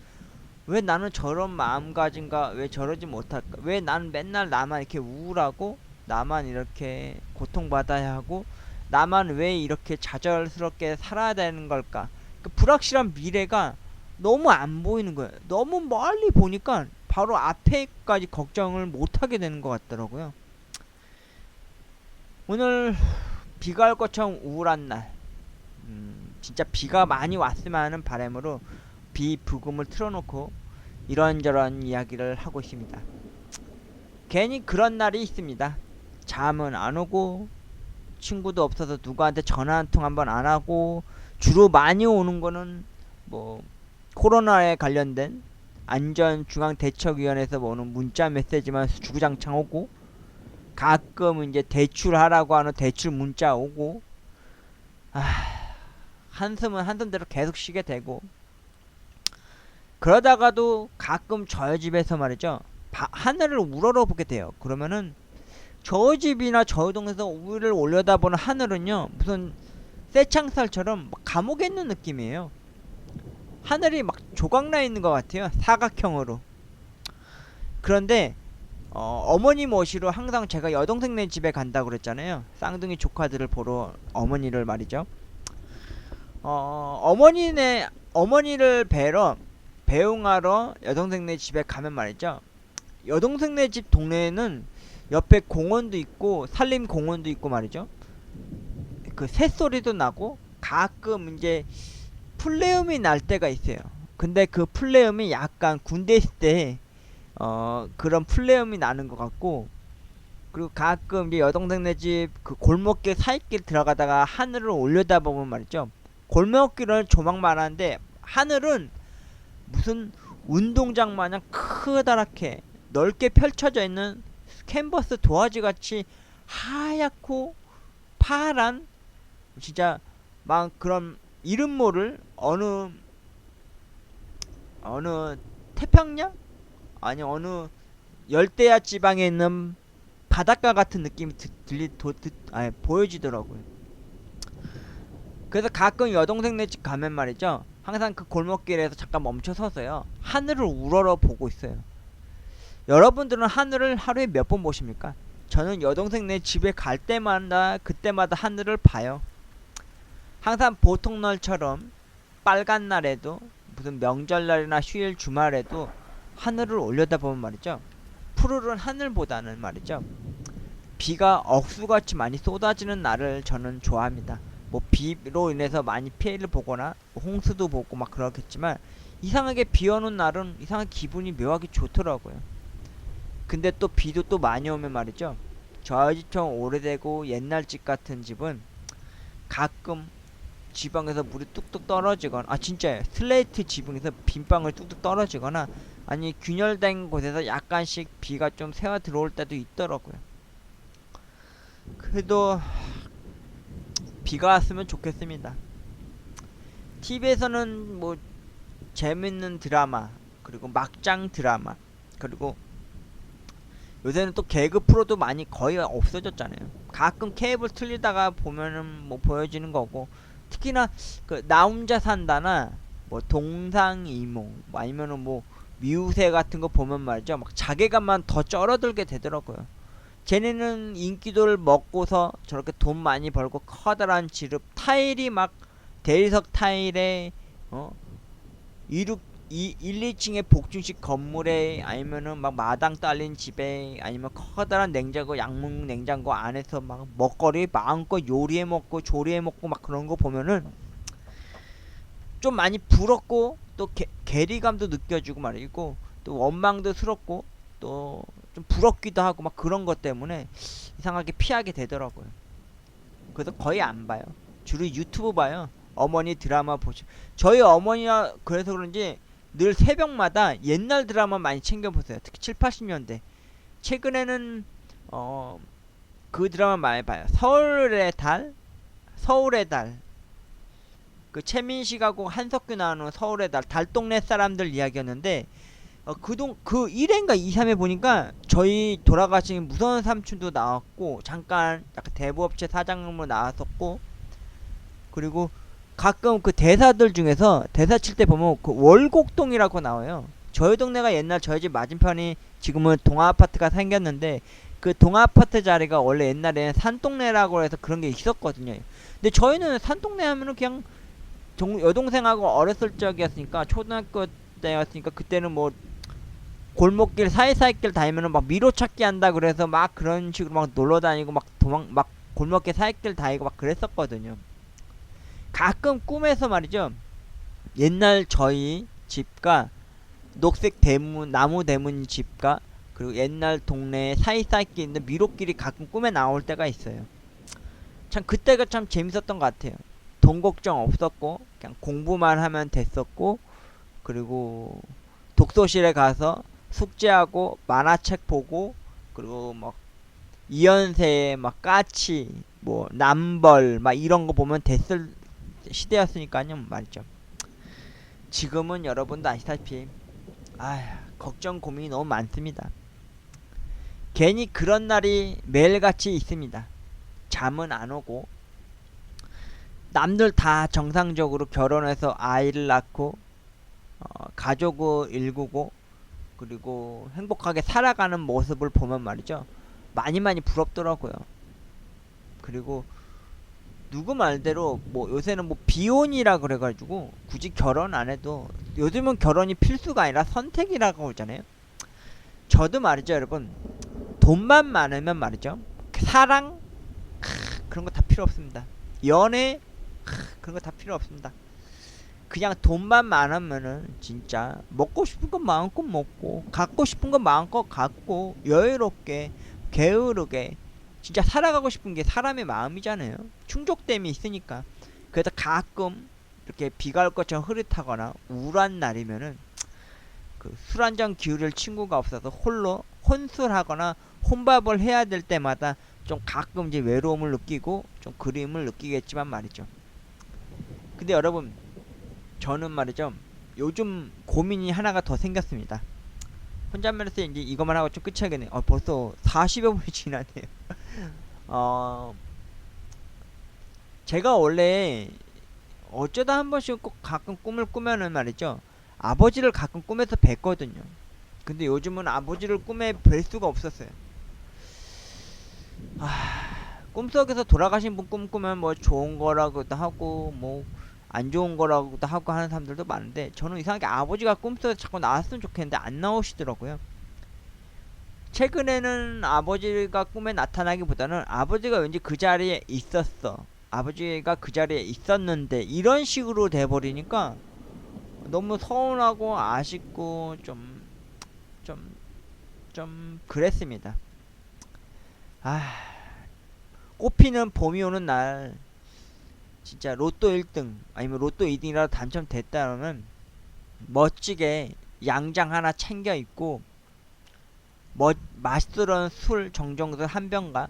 왜 나는 저런 마음가짐과 왜 저러지 못할까? 왜 나는 맨날 나만 이렇게 우울하고 나만 이렇게 고통받아야 하고 나만 왜 이렇게 좌절스럽게 살아야 되는 걸까? 그 불확실한 미래가 너무 안 보이는 거예요. 너무 멀리 보니까 바로 앞에까지 걱정을 못하게 되는 것 같더라고요. 오늘 비가 올 것처럼 우울한 날, 진짜 비가 많이 왔으면 하는 바람으로 비 부금을 틀어놓고 이런저런 이야기를 하고 있습니다. 괜히 그런 날이 있습니다. 잠은 안 오고 친구도 없어서 누구한테 전화 한 통 한번 안 하고, 주로 많이 오는 거는 뭐 코로나에 관련된 안전중앙대책위원회에서 오는 문자 메시지만 주구장창 오고, 가끔 이제 대출하라고 하는 대출 문자 오고, 한숨은 한숨대로 계속 쉬게 되고, 그러다가도 가끔 저희 집에서 말이죠, 하늘을 우러러보게 돼요. 그러면은 저희 집이나 저희 동네에서 위를 올려다보는 하늘은요, 무슨 쇠창살처럼 막 감옥에 있는 느낌이에요. 하늘이 막 조각나 있는 것 같아요, 사각형으로. 그런데 어머니 모시러 항상 제가 여동생네 집에 간다고 그랬잖아요. 쌍둥이 조카들을 보러 어머니를 말이죠. 어머니를 뵈러 배웅하러 여동생네 집에 가면 말이죠. 여동생네 집 동네에는 옆에 공원도 있고 산림 공원도 있고 말이죠. 그 새소리도 나고 가끔 이제 플레음이 날 때가 있어요. 근데 그 플레음이 약간 군대 있을 때 그런 플레음이 나는 것 같고, 그리고 가끔 이제 여동생네 집 그 골목길 사이길 들어가다가 하늘을 올려다보면 말이죠. 골목길은 조망만 하는데 하늘은 무슨 운동장 마냥 크다랗게 넓게 펼쳐져 있는 캔버스 도화지 같이 하얗고 파란, 진짜 막 그런 이름 모를 어느 태평양? 아니 어느 열대야 지방에 있는 바닷가 같은 느낌이 보여지더라고요. 그래서 가끔 여동생네 집 가면 말이죠. 항상 그 골목길에서 잠깐 멈춰 서서요. 하늘을 우러러 보고 있어요. 여러분들은 하늘을 하루에 몇 번 보십니까? 저는 여동생네 집에 갈 때마다 그때마다 하늘을 봐요. 항상 보통 날처럼 빨간 날에도 무슨 명절날이나 휴일 주말에도 하늘을 올려다보면 말이죠. 푸르른 하늘보다는 말이죠. 비가 억수같이 많이 쏟아지는 날을 저는 좋아합니다. 뭐 비로 인해서 많이 피해를 보거나 홍수도 보고 막 그렇겠지만 이상하게 비 오는 날은 이상하게 기분이 묘하게 좋더라고요. 근데 또 비도 또 많이 오면 말이죠. 저희 집처럼 오래되고 옛날 집 같은 집은 가끔 지방에서 물이 뚝뚝 떨어지거나, 진짜요, 슬레이트 지붕에서 빈방울 뚝뚝 떨어지거나, 아니 균열된 곳에서 약간씩 비가 좀 새어 들어올 때도 있더라고요. 그래도 비가 왔으면 좋겠습니다. TV에서는 뭐 재밌는 드라마, 그리고 막장 드라마, 그리고 요새는 또 개그 프로도 많이 거의 없어졌잖아요. 가끔 케이블 틀리다가 보면은 뭐 보여지는 거고, 특히나 그 나 혼자 산다나 뭐 동상이몽, 뭐 아니면은 뭐 미우새 같은 거 보면 말이죠. 막 자괴감만 더 쩔어들게 되더라고요. 쟤네는 인기도를 먹고서 저렇게 돈 많이 벌고 커다란 지릅 타일이 막 대리석 타일에 1, 2층의 복층식 건물에, 아니면은 막 마당 딸린 집에, 아니면 커다란 냉장고, 양문 냉장고 안에서 막 먹거리 마음껏 요리해 먹고 조리해 먹고 막 그런 거 보면은 좀 많이 부럽고 또 괴리감도 느껴지고 말이고, 또 원망도 스럽고 또 좀 부럽기도 하고 막 그런 것 때문에 이상하게 피하게 되더라고요. 그래서 거의 안 봐요. 주로 유튜브 봐요. 어머니 드라마 보시. 저희 어머니가 그래서 그런지 늘 새벽마다 옛날 드라마 많이 챙겨보세요. 특히 7, 80년대. 최근에는 그 드라마 많이 봐요. 서울의 달. 그 최민식하고 한석규 나오는 서울의 달, 달동네 사람들 이야기였는데, 그 1회인가 2, 3회 보니까 저희 돌아가신 무서운 삼촌도 나왔고, 잠깐 약간 대부업체 사장으로 나왔었고, 그리고 가끔 그 대사들 중에서 대사 칠 때 보면 그 월곡동이라고 나와요. 저희 동네가 옛날 저희 집 맞은편이 지금은 동아아파트가 생겼는데, 그 동아아파트 자리가 원래 옛날에는 산동네라고 해서 그런 게 있었거든요. 근데 저희는 산동네 하면은 그냥 여동생하고 어렸을 적이었으니까, 초등학교 때였으니까, 그때는 뭐 골목길 사이사이길 다니면은 막 미로찾기 한다 그래서 막 그런 식으로 막 놀러 다니고 막 골목길 사이길 다니고 막 그랬었거든요. 가끔 꿈에서 말이죠. 옛날 저희 집과 녹색 나무 대문 집과 그리고 옛날 동네에 사이사이길 있는 미로길이 가끔 꿈에 나올 때가 있어요. 참 그때가 참 재밌었던 것 같아요. 돈 걱정 없었고 그냥 공부만 하면 됐었고, 그리고 독서실에 가서 숙제하고 만화책 보고, 그리고 막 이연세 막 까치 뭐 남벌 막 이런 거 보면 됐을 시대였으니까요 말이죠. 지금은 여러분도 아시다시피 걱정 고민이 너무 많습니다. 괜히 그런 날이 매일같이 있습니다. 잠은 안 오고, 남들 다 정상적으로 결혼해서 아이를 낳고 가족을 일구고, 그리고 행복하게 살아가는 모습을 보면 말이죠, 많이 많이 부럽더라고요. 그리고 누구 말대로 뭐 요새는 뭐 비혼이라 그래가지고 굳이 결혼 안 해도, 요즘은 결혼이 필수가 아니라 선택이라고 하잖아요. 저도 말이죠 여러분, 돈만 많으면 말이죠, 사랑 그런 거 다 필요 없습니다. 연애 그런 거 다 필요 없습니다. 그냥 돈만 많으면은 진짜 먹고 싶은 거 마음껏 먹고 갖고 싶은 거 마음껏 갖고 여유롭게 게으르게 진짜 살아가고 싶은 게 사람의 마음이잖아요. 충족됨이 있으니까. 그래서 가끔 이렇게 비가 올 것처럼 흐릿하거나 우울한 날이면은 그 술 한 잔 기울일 친구가 없어서 홀로 혼술하거나 혼밥을 해야 될 때마다 좀 가끔 이제 외로움을 느끼고 좀 그리움을 느끼겠지만 말이죠. 근데 여러분, 저는 말이죠, 요즘 고민이 하나가 더 생겼습니다. 혼잣말해서 이제 이것만 하고 좀 끝이야겠네. 벌써 40여 분이 지났네요. 어, 제가 원래 어쩌다 한 번씩 꼭 가끔 꿈을 꾸면은 말이죠, 아버지를 가끔 꿈에서 뵀거든요. 근데 요즘은 아버지를 꿈에 뵐 수가 없었어요. 꿈속에서 돌아가신 분 꿈꾸면 뭐 좋은 거라고도 하고 뭐 안 좋은 거라고도 하고 하는 사람들도 많은데, 저는 이상하게 아버지가 꿈속에 자꾸 나왔으면 좋겠는데 안 나오시더라고요. 최근에는 아버지가 꿈에 나타나기보다는 아버지가 왠지 그 자리에 있었어, 아버지가 그 자리에 있었는데, 이런 식으로 돼버리니까 너무 서운하고 아쉽고 좀, 좀 그랬습니다. 아, 꽃피는 봄이 오는 날 진짜 로또 1등 아니면 로또 2등이라도 당첨됐다면 멋지게 양장 하나 챙겨 입고 맛스러운 술 정정술 한 병과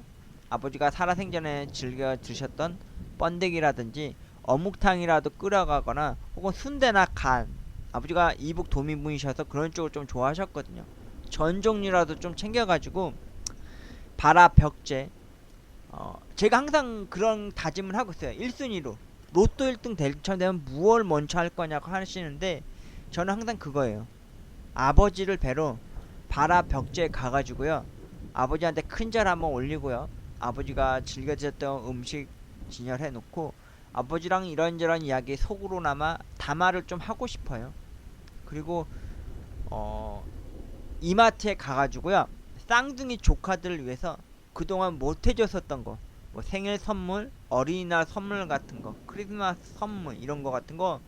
아버지가 살아생전에 즐겨 드셨던 번데기라든지 어묵탕이라도 끓여가거나, 혹은 순대나 간, 아버지가 이북 도민분이셔서 그런 쪽을 좀 좋아하셨거든요. 전 종류라도 좀 챙겨가지고 바라 벽제, 제가 항상 그런 다짐을 하고 있어요. 1순위로 로또 1등 당첨되면 무얼 먼저 할 거냐고 하시는데, 저는 항상 그거예요. 아버지를 뵈러 바라 벽제에 가가지고요, 아버지한테 큰절 한번 올리고요, 아버지가 즐겨 드셨던 음식 진열해 놓고 아버지랑 이런저런 이야기 속으로나마 담화를 좀 하고 싶어요. 그리고 이마트에 가가지고요, 쌍둥이 조카들을 위해서 그동안 못 해줬었던 거, 뭐 생일 선물, 어린이날 선물 같은 거, 크리스마스 선물 이런 거 같은 거,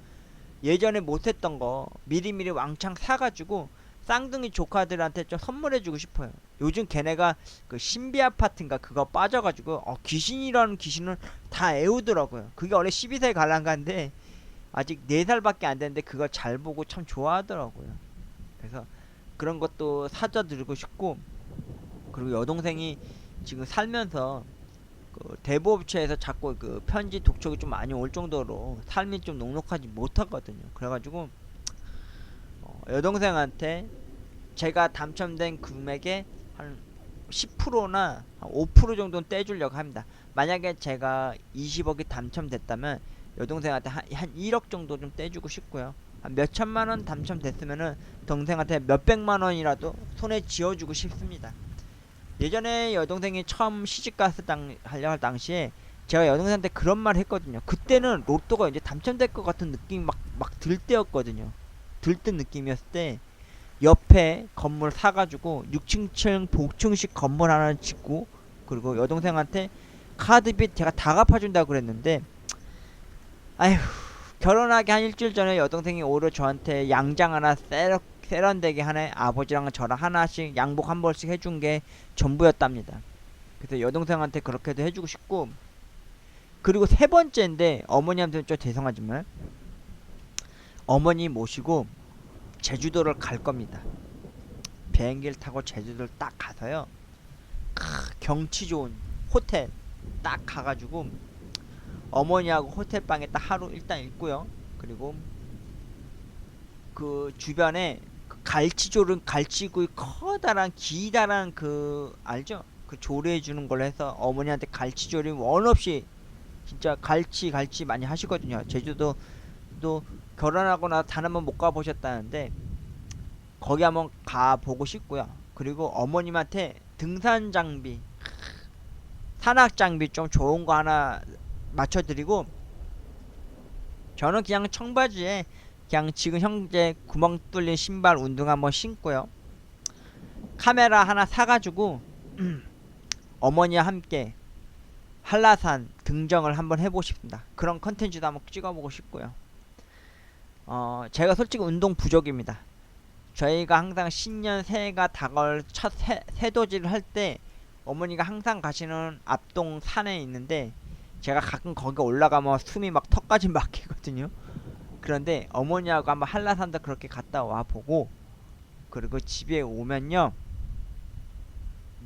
예전에 못 했던 거 미리미리 왕창 사가지고 쌍둥이 조카들한테 좀 선물해주고 싶어요. 요즘 걔네가 그 신비 아파트인가 그거 빠져가지고 귀신이라는 귀신을 다 애우더라고요. 그게 원래 12세 관람가인데 아직 4살밖에 안 됐는데 그거 잘 보고 참 좋아하더라고요. 그래서 그런 것도 사다 드리고 싶고, 그리고 여동생이 지금 살면서 그 대부업체에서 자꾸 그 편지 독촉이 좀 많이 올 정도로 삶이 좀 녹록하지 못하거든요. 그래가지고 여동생한테 제가 당첨된 금액의 한 10%나 한 5% 정도는 떼주려고 합니다. 만약에 제가 20억이 당첨됐다면 여동생한테 한 1억 정도 좀 떼주고 싶고요. 한 몇천만원 당첨됐으면은 동생한테 몇백만원이라도 손에 쥐어주고 싶습니다. 예전에 여동생이 처음 시집가서 하려 할 당시에 제가 여동생한테 그런 말 했거든요. 그때는 로또가 이제 당첨될 것 같은 느낌이 막 들 때였거든요. 들뜬 느낌이었을 때 옆에 건물 사가지고 6층 복층식 건물 하나 짓고, 그리고 여동생한테 카드빚 제가 다 갚아준다고 그랬는데, 아휴, 결혼하기 한 일주일 전에 여동생이 오히려 저한테 양장 하나 세련되게 하네, 아버지랑 저랑 하나씩 양복 한 벌씩 해준 게 전부였답니다. 그래서 여동생한테 그렇게도 해주고 싶고, 그리고 세 번째인데 어머니한테는 좀 죄송하지만 어머니 모시고 제주도를 갈 겁니다. 비행기를 타고 제주도를 딱 가서요, 경치 좋은 호텔 딱 가가지고 어머니하고 호텔방에 딱 하루 일단 있고요. 그리고 그 주변에 그 갈치구이 커다란 기다란 그 알죠? 그 조리해 주는 걸로 해서 어머니한테 갈치조림 원 없이, 진짜 갈치 많이 하시거든요. 제주도도 결혼하고 나서 단 한 번 못 가보셨다는데 거기 한번 가보고 싶고요. 그리고 어머님한테 등산 장비, 산악 장비 좀 좋은 거 하나 맞춰드리고, 저는 그냥 청바지에 그냥 지금 현재 구멍 뚫린 신발 운동 한번 신고요. 카메라 하나 사가지고 어머니와 함께 한라산 등정을 한번 해보고 싶습니다. 그런 컨텐츠도 한번 찍어보고 싶고요. 제가 솔직히 운동 부족입니다. 저희가 항상 신년 새해가 다가올 첫 새도지를 할 때 어머니가 항상 가시는 앞동 산에 있는데, 제가 가끔 거기 올라가면 숨이 막 턱까지 막히거든요. 그런데 어머니하고 한번 한라산도 그렇게 갔다 와보고, 그리고 집에 오면요,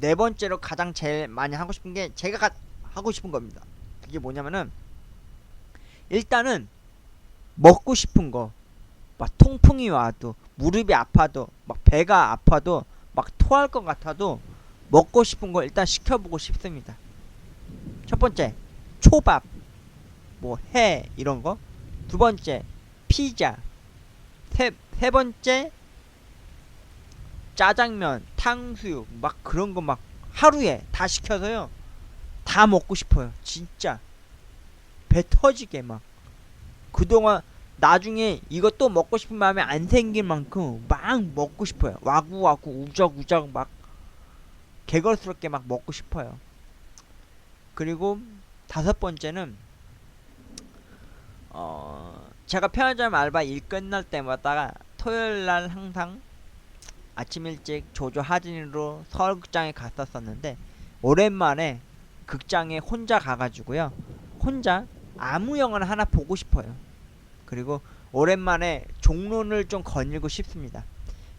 네 번째로 가장 제일 많이 하고 싶은 게 제가 하고 싶은 겁니다. 그게 뭐냐면은, 일단은 먹고 싶은 거, 막 통풍이 와도, 무릎이 아파도, 막 배가 아파도, 막 토할 것 같아도 먹고 싶은 거 일단 시켜보고 싶습니다. 첫 번째, 초밥, 뭐 회 이런 거. 두 번째, 피자. 세 번째, 짜장면, 탕수육, 막 그런 거 막 하루에 다 시켜서요, 다 먹고 싶어요. 진짜 배 터지게 막. 그동안 나중에 이것도 먹고 싶은 마음이 안 생길 만큼 막 먹고 싶어요. 와구와구 우적우적 막 개걸스럽게 막 먹고 싶어요. 그리고 다섯 번째는, 제가 편의점 알바 일 끝날 때마다 토요일날 항상 아침 일찍 조조 하진이로 서울극장에 갔었었는데, 오랜만에 극장에 혼자 가가지고요, 혼자 아무 영화나 하나 보고 싶어요. 그리고 오랜만에 종론을 좀 거닐고 싶습니다.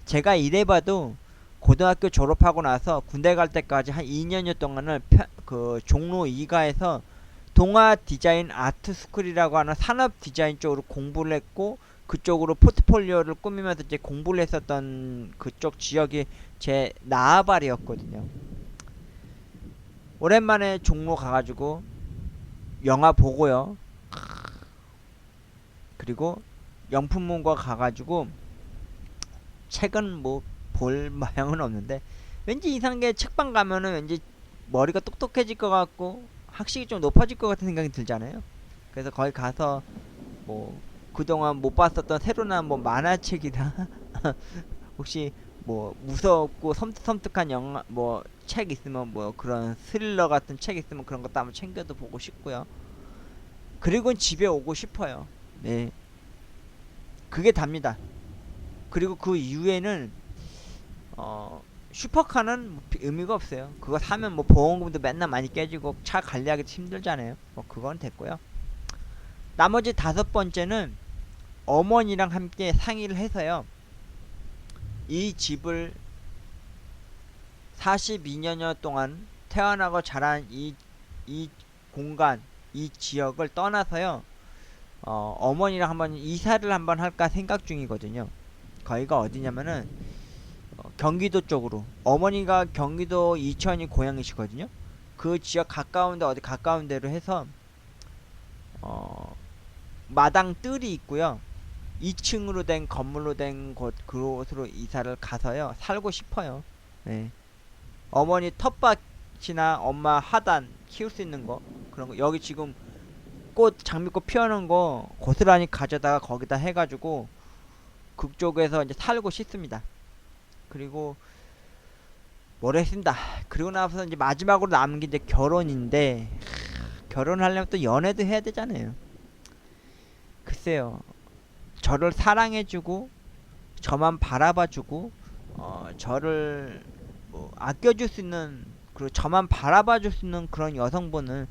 제가 이래봐도 고등학교 졸업하고 나서 군대 갈 때까지 한 2년여 동안을 그 종로 2가에서 동아 디자인 아트 스쿨이라고 하는 산업 디자인 쪽으로 공부를 했고, 그쪽으로 포트폴리오를 꾸미면서 이제 공부를 했었던 그쪽 지역이 제 나아발이었거든요. 오랜만에 종로 가가지고 영화 보고요. 그리고 영품문고 가가지고 책은 뭐 볼 마향은 없는데, 왠지 이상하게 책방 가면은 왠지 머리가 똑똑해질 것 같고 학식이 좀 높아질 것 같은 생각이 들잖아요. 그래서 거기 가서 뭐 그동안 못 봤었던 새로 나온 뭐 만화책이나 혹시 뭐 무섭고 섬뜩섬뜩한 영화 뭐 책 있으면, 뭐 그런 스릴러 같은 책 있으면 그런 것도 한번 챙겨도 보고 싶고요. 그리고 집에 오고 싶어요. 네, 그게 답니다. 그리고 그 이후에는 슈퍼카는 뭐 의미가 없어요. 그거 사면 뭐 보험금도 맨날 많이 깨지고 차 관리하기 힘들잖아요. 뭐 그건 됐고요. 나머지 다섯 번째는 어머니랑 함께 상의를 해서요, 이 집을 42년여 동안 태어나고 자란 이 공간, 이 지역을 떠나서요, 어머니랑 한번 이사를 한번 할까 생각 중이거든요. 거기가 어디냐면은 경기도 쪽으로. 어머니가 경기도 이천이 고향이시거든요. 그 지역 가까운데, 어디 가까운 데로 해서 마당 뜰이 있고요, 2층으로 된 건물로 된 그곳으로 이사를 가서요 살고 싶어요. 네. 어머니 텃밭이나 엄마 하단 키울 수 있는 거, 그런 거, 여기 지금 꽃 장미꽃 피우는 거 고스란히 가져다가 거기다 해가지고 그쪽에서 이제 살고 싶습니다. 그리고 뭘 했습니다. 그리고 나서 이제 마지막으로 남은 게 이제 결혼인데, 결혼하려면 또 연애도 해야 되잖아요. 글쎄요, 저를 사랑해주고 저만 바라봐주고 저를 뭐 아껴줄 수 있는, 그리고 저만 바라봐줄 수 있는 그런 여성분은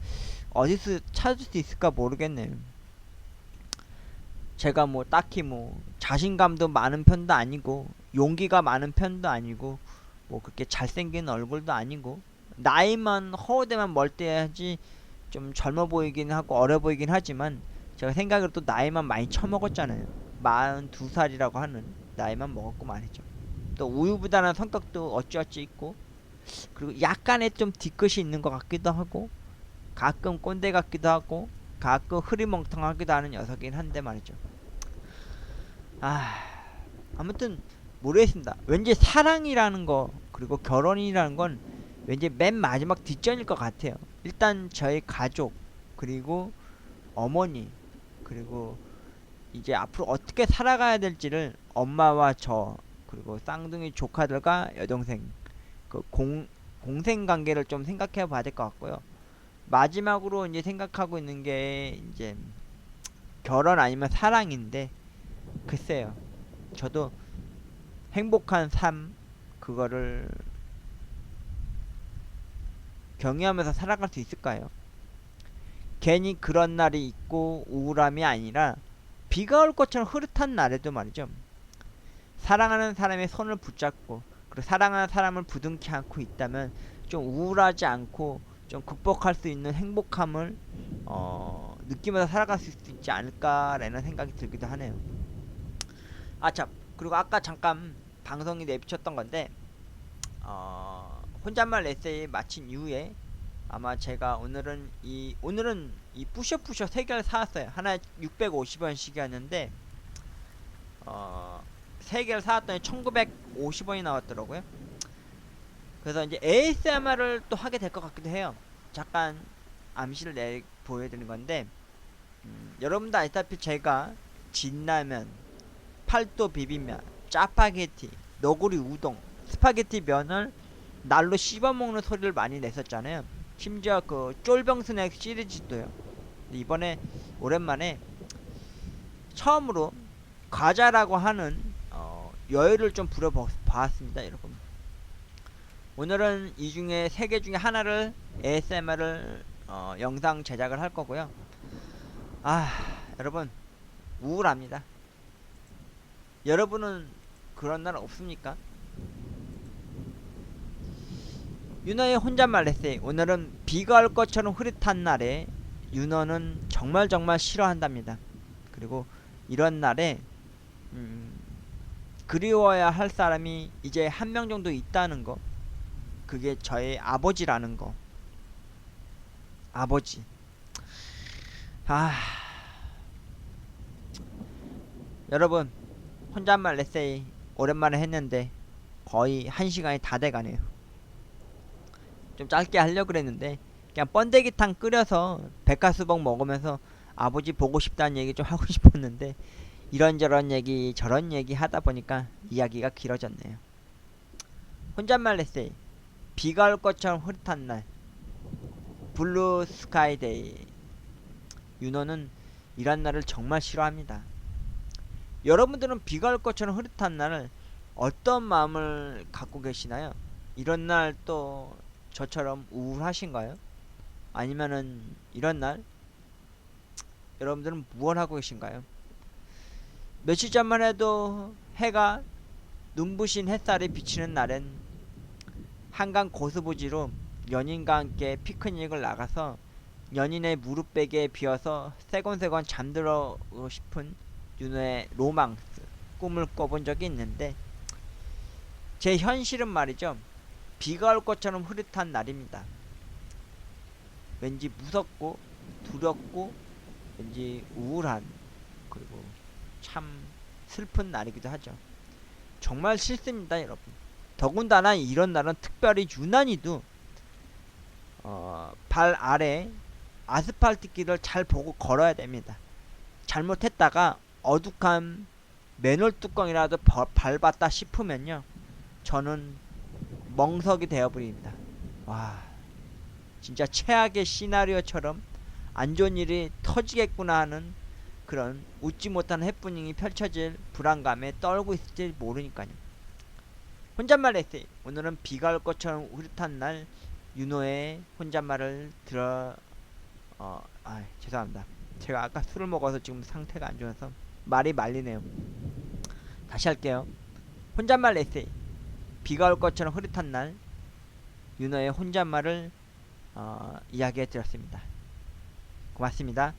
어디서 찾을 수 있을까 모르겠네요. 제가 뭐 딱히 뭐 자신감도 많은 편도 아니고 용기가 많은 편도 아니고 뭐 그렇게 잘생긴 얼굴도 아니고, 나이만 허우대만 멀대야지 좀 젊어 보이긴 하고 어려 보이긴 하지만, 제가 생각으로 또 나이만 많이 처먹었잖아요. 42살이라고 하는 나이만 먹었고 말이죠. 또 우유부단한 성격도 어찌어찌 있고, 그리고 약간의 좀 뒤끝이 있는 것 같기도 하고, 가끔 꼰대 같기도 하고, 가끔 흐리멍텅하기도 하는 녀석이긴 한데 말이죠. 아무튼 모르겠습니다. 왠지 사랑이라는 거 그리고 결혼이라는 건 왠지 맨 마지막 뒷전일 것 같아요. 일단 저희 가족 그리고 어머니 그리고 이제 앞으로 어떻게 살아가야 될지를 엄마와 저 그리고 쌍둥이 조카들과 여동생 그 공생 관계를 좀 생각해 봐야 될 것 같고요. 마지막으로 이제 생각하고 있는 게 이제 결혼 아니면 사랑인데 글쎄요. 저도 행복한 삶 그거를 경유하면서 살아갈 수 있을까요? 괜히 그런 날이 있고 우울함이 아니라 비가 올 것처럼 흐릿한 날에도 말이죠. 사랑하는 사람의 손을 붙잡고 그리고 사랑하는 사람을 부둥켜 안고 있다면 좀 우울하지 않고 좀 극복할 수 있는 행복함을 느끼면서 살아갈 수 있지 않을까라는 생각이 들기도 하네요. 아 참, 그리고 아까 잠깐 방송이 내비쳤던 건데 혼잣말 에세이 마친 이후에 아마 제가 오늘은 이 뿌셔뿌셔 3개를 사왔어요. 하나에 650원씩이었는데 3개를 사왔더니 1950원이 나왔더라고요. 그래서 이제 ASMR을 또 하게 될 것 같기도 해요. 잠깐 암시를 보여드리는 건데 여러분도 아시다시피 제가 진라면, 팔도 비빔면, 짜파게티, 너구리 우동, 스파게티 면을 날로 씹어먹는 소리를 많이 냈었잖아요. 심지어 그 쫄병스낵 시리즈도요. 이번에 오랜만에 처음으로 과자라고 하는 여유를 좀 부려봤습니다, 여러분. 오늘은 이 중에 3개 중에 하나를 ASMR을 영상 제작을 할 거고요. 아, 여러분 우울합니다. 여러분은 그런 날 없습니까? 윤호의 혼잣말 에세이. 오늘은 비가 올 것처럼 흐릿한 날에 윤호는 정말 싫어한답니다. 그리고 이런 날에 그리워야 할 사람이 이제 한 명 정도 있다는 거, 그게 저의 아버지라는 거. 아버지. 아, 여러분 혼잣말 에세이 오랜만에 했는데 거의 1시간이 다 돼가네요. 좀 짧게 하려고 그랬는데 그냥 번데기탕 끓여서 백화수복 먹으면서 아버지 보고 싶다는 얘기 좀 하고 싶었는데 이런저런 얘기 저런 얘기 하다 보니까 이야기가 길어졌네요. 혼잣말 에세이. 비가 올 것처럼 흐릿한 날, 블루 스카이 데이. 윤호는 이런 날을 정말 싫어합니다. 여러분들은 비가 올 것처럼 흐릿한 날을 어떤 마음을 갖고 계시나요? 이런 날 또 저처럼 우울하신가요? 아니면은 이런 날 여러분들은 무엇 하고 계신가요? 며칠 전만 해도 해가 눈부신 햇살이 비치는 날엔 한강 고수부지로 연인과 함께 피크닉을 나가서 연인의 무릎베개에 비어서 세곤세곤 잠들고 싶은 윤호의 로망스 꿈을 꿔본 적이 있는데 제 현실은 말이죠. 비가 올 것처럼 흐릿한 날입니다. 왠지 무섭고 두렵고 왠지 우울한 그리고 참 슬픈 날이기도 하죠. 정말 싫습니다, 여러분. 더군다나 이런 날은 특별히 유난히도 발 아래 아스팔트 길을 잘 보고 걸어야 됩니다. 잘못했다가 어둑한 맨홀 뚜껑이라도 밟았다 싶으면요, 저는 멍석이 되어버립니다. 와, 진짜 최악의 시나리오처럼 안 좋은 일이 터지겠구나 하는 그런 웃지 못하는 해프닝이 펼쳐질 불안감에 떨고 있을지 모르니까요. 혼잣말 에세이. 오늘은 비가 올 것처럼 흐릿한 날 윤호의 혼잣말을 죄송합니다. 제가 아까 술을 먹어서 지금 상태가 안 좋아서 말이 말리네요. 다시 할게요. 혼잣말 에세이. 비가 올 것처럼 흐릿한 날 윤호의 혼잣말을 이야기해 드렸습니다. 고맙습니다.